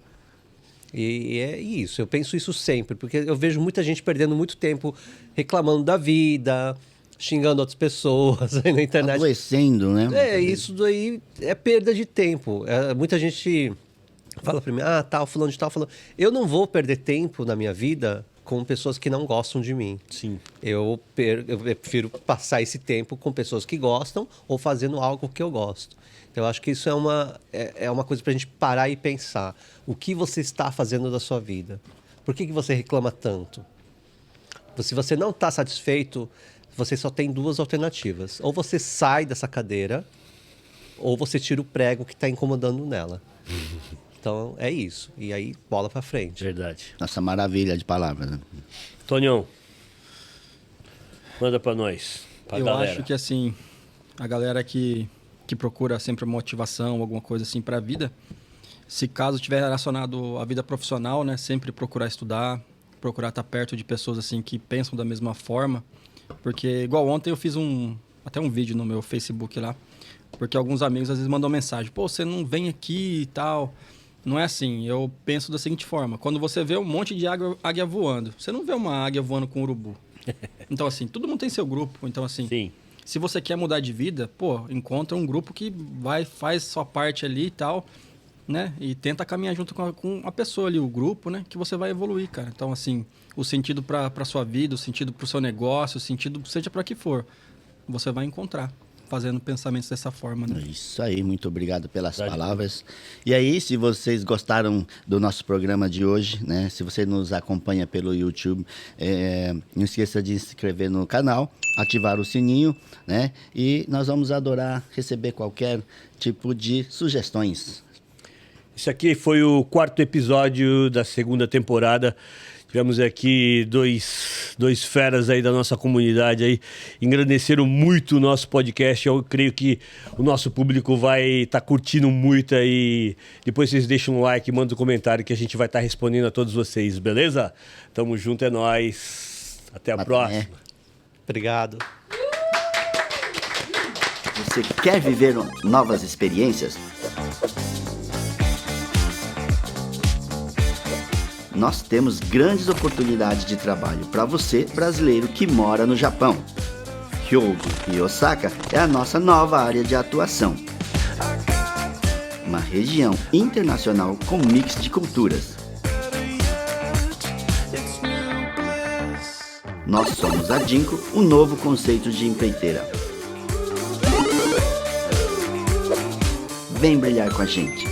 E é isso. Eu penso isso sempre. Porque eu vejo muita gente perdendo muito tempo reclamando da vida, xingando outras pessoas aí na internet. Adoecendo, né? Isso daí é perda de tempo. Muita gente fala pra mim, tal, fulano de tal, falando. Eu não vou perder tempo na minha vida com pessoas que não gostam de mim. Sim. Eu prefiro passar esse tempo com pessoas que gostam ou fazendo algo que eu gosto. Então, eu acho que isso é uma coisa pra gente parar e pensar. O que você está fazendo da sua vida? Por que você reclama tanto? Se você não está satisfeito, você só tem duas alternativas. Ou você sai dessa cadeira ou você tira o prego que está incomodando nela. Então é isso. E aí, bola para frente. Verdade. Nossa maravilha de palavras, né? Tonhão, manda pra nós, pra Eu galera. acho que assim, a galera que procura sempre motivação, alguma coisa assim pra vida, se caso tiver relacionado à vida profissional, né, sempre procurar estudar, procurar estar perto de pessoas assim que pensam da mesma forma, porque igual ontem eu fiz até um vídeo no meu Facebook lá, porque alguns amigos às vezes mandam mensagem, pô, você não vem aqui e tal. Não é assim, eu penso da seguinte forma, quando você vê um monte de águia voando, você não vê uma águia voando com um urubu. Então assim, todo mundo tem seu grupo, então assim, Sim. se você quer mudar de vida, pô, encontra um grupo que faz sua parte ali e tal, né? E tenta caminhar junto com a pessoa ali, o grupo, né? Que você vai evoluir, cara. Então assim, o sentido pra sua vida, o sentido pro seu negócio, o sentido seja pra que for, você vai encontrar. Fazendo pensamentos dessa forma, né? Isso aí, muito obrigado pelas Verdade. palavras. E aí, se vocês gostaram do nosso programa de hoje, né? Se você nos acompanha pelo YouTube, não esqueça de se inscrever no canal, ativar o sininho, né? E nós vamos adorar receber qualquer tipo de sugestões. Esse aqui foi o 4º episódio da 2ª temporada. Tivemos aqui dois feras aí da nossa comunidade aí, engrandeceram muito o nosso podcast. Eu creio que o nosso público vai estar curtindo muito aí. Depois vocês deixam um like, mandam um comentário que a gente vai estar respondendo a todos vocês, beleza? Tamo junto, é nóis. Até a próxima. Obrigado. Você quer viver novas experiências? Nós temos grandes oportunidades de trabalho para você, brasileiro que mora no Japão. Hyogo e Osaka é a nossa nova área de atuação. Uma região internacional com mix de culturas. Nós somos a Jinko, o novo conceito de empreiteira. Vem brilhar com a gente.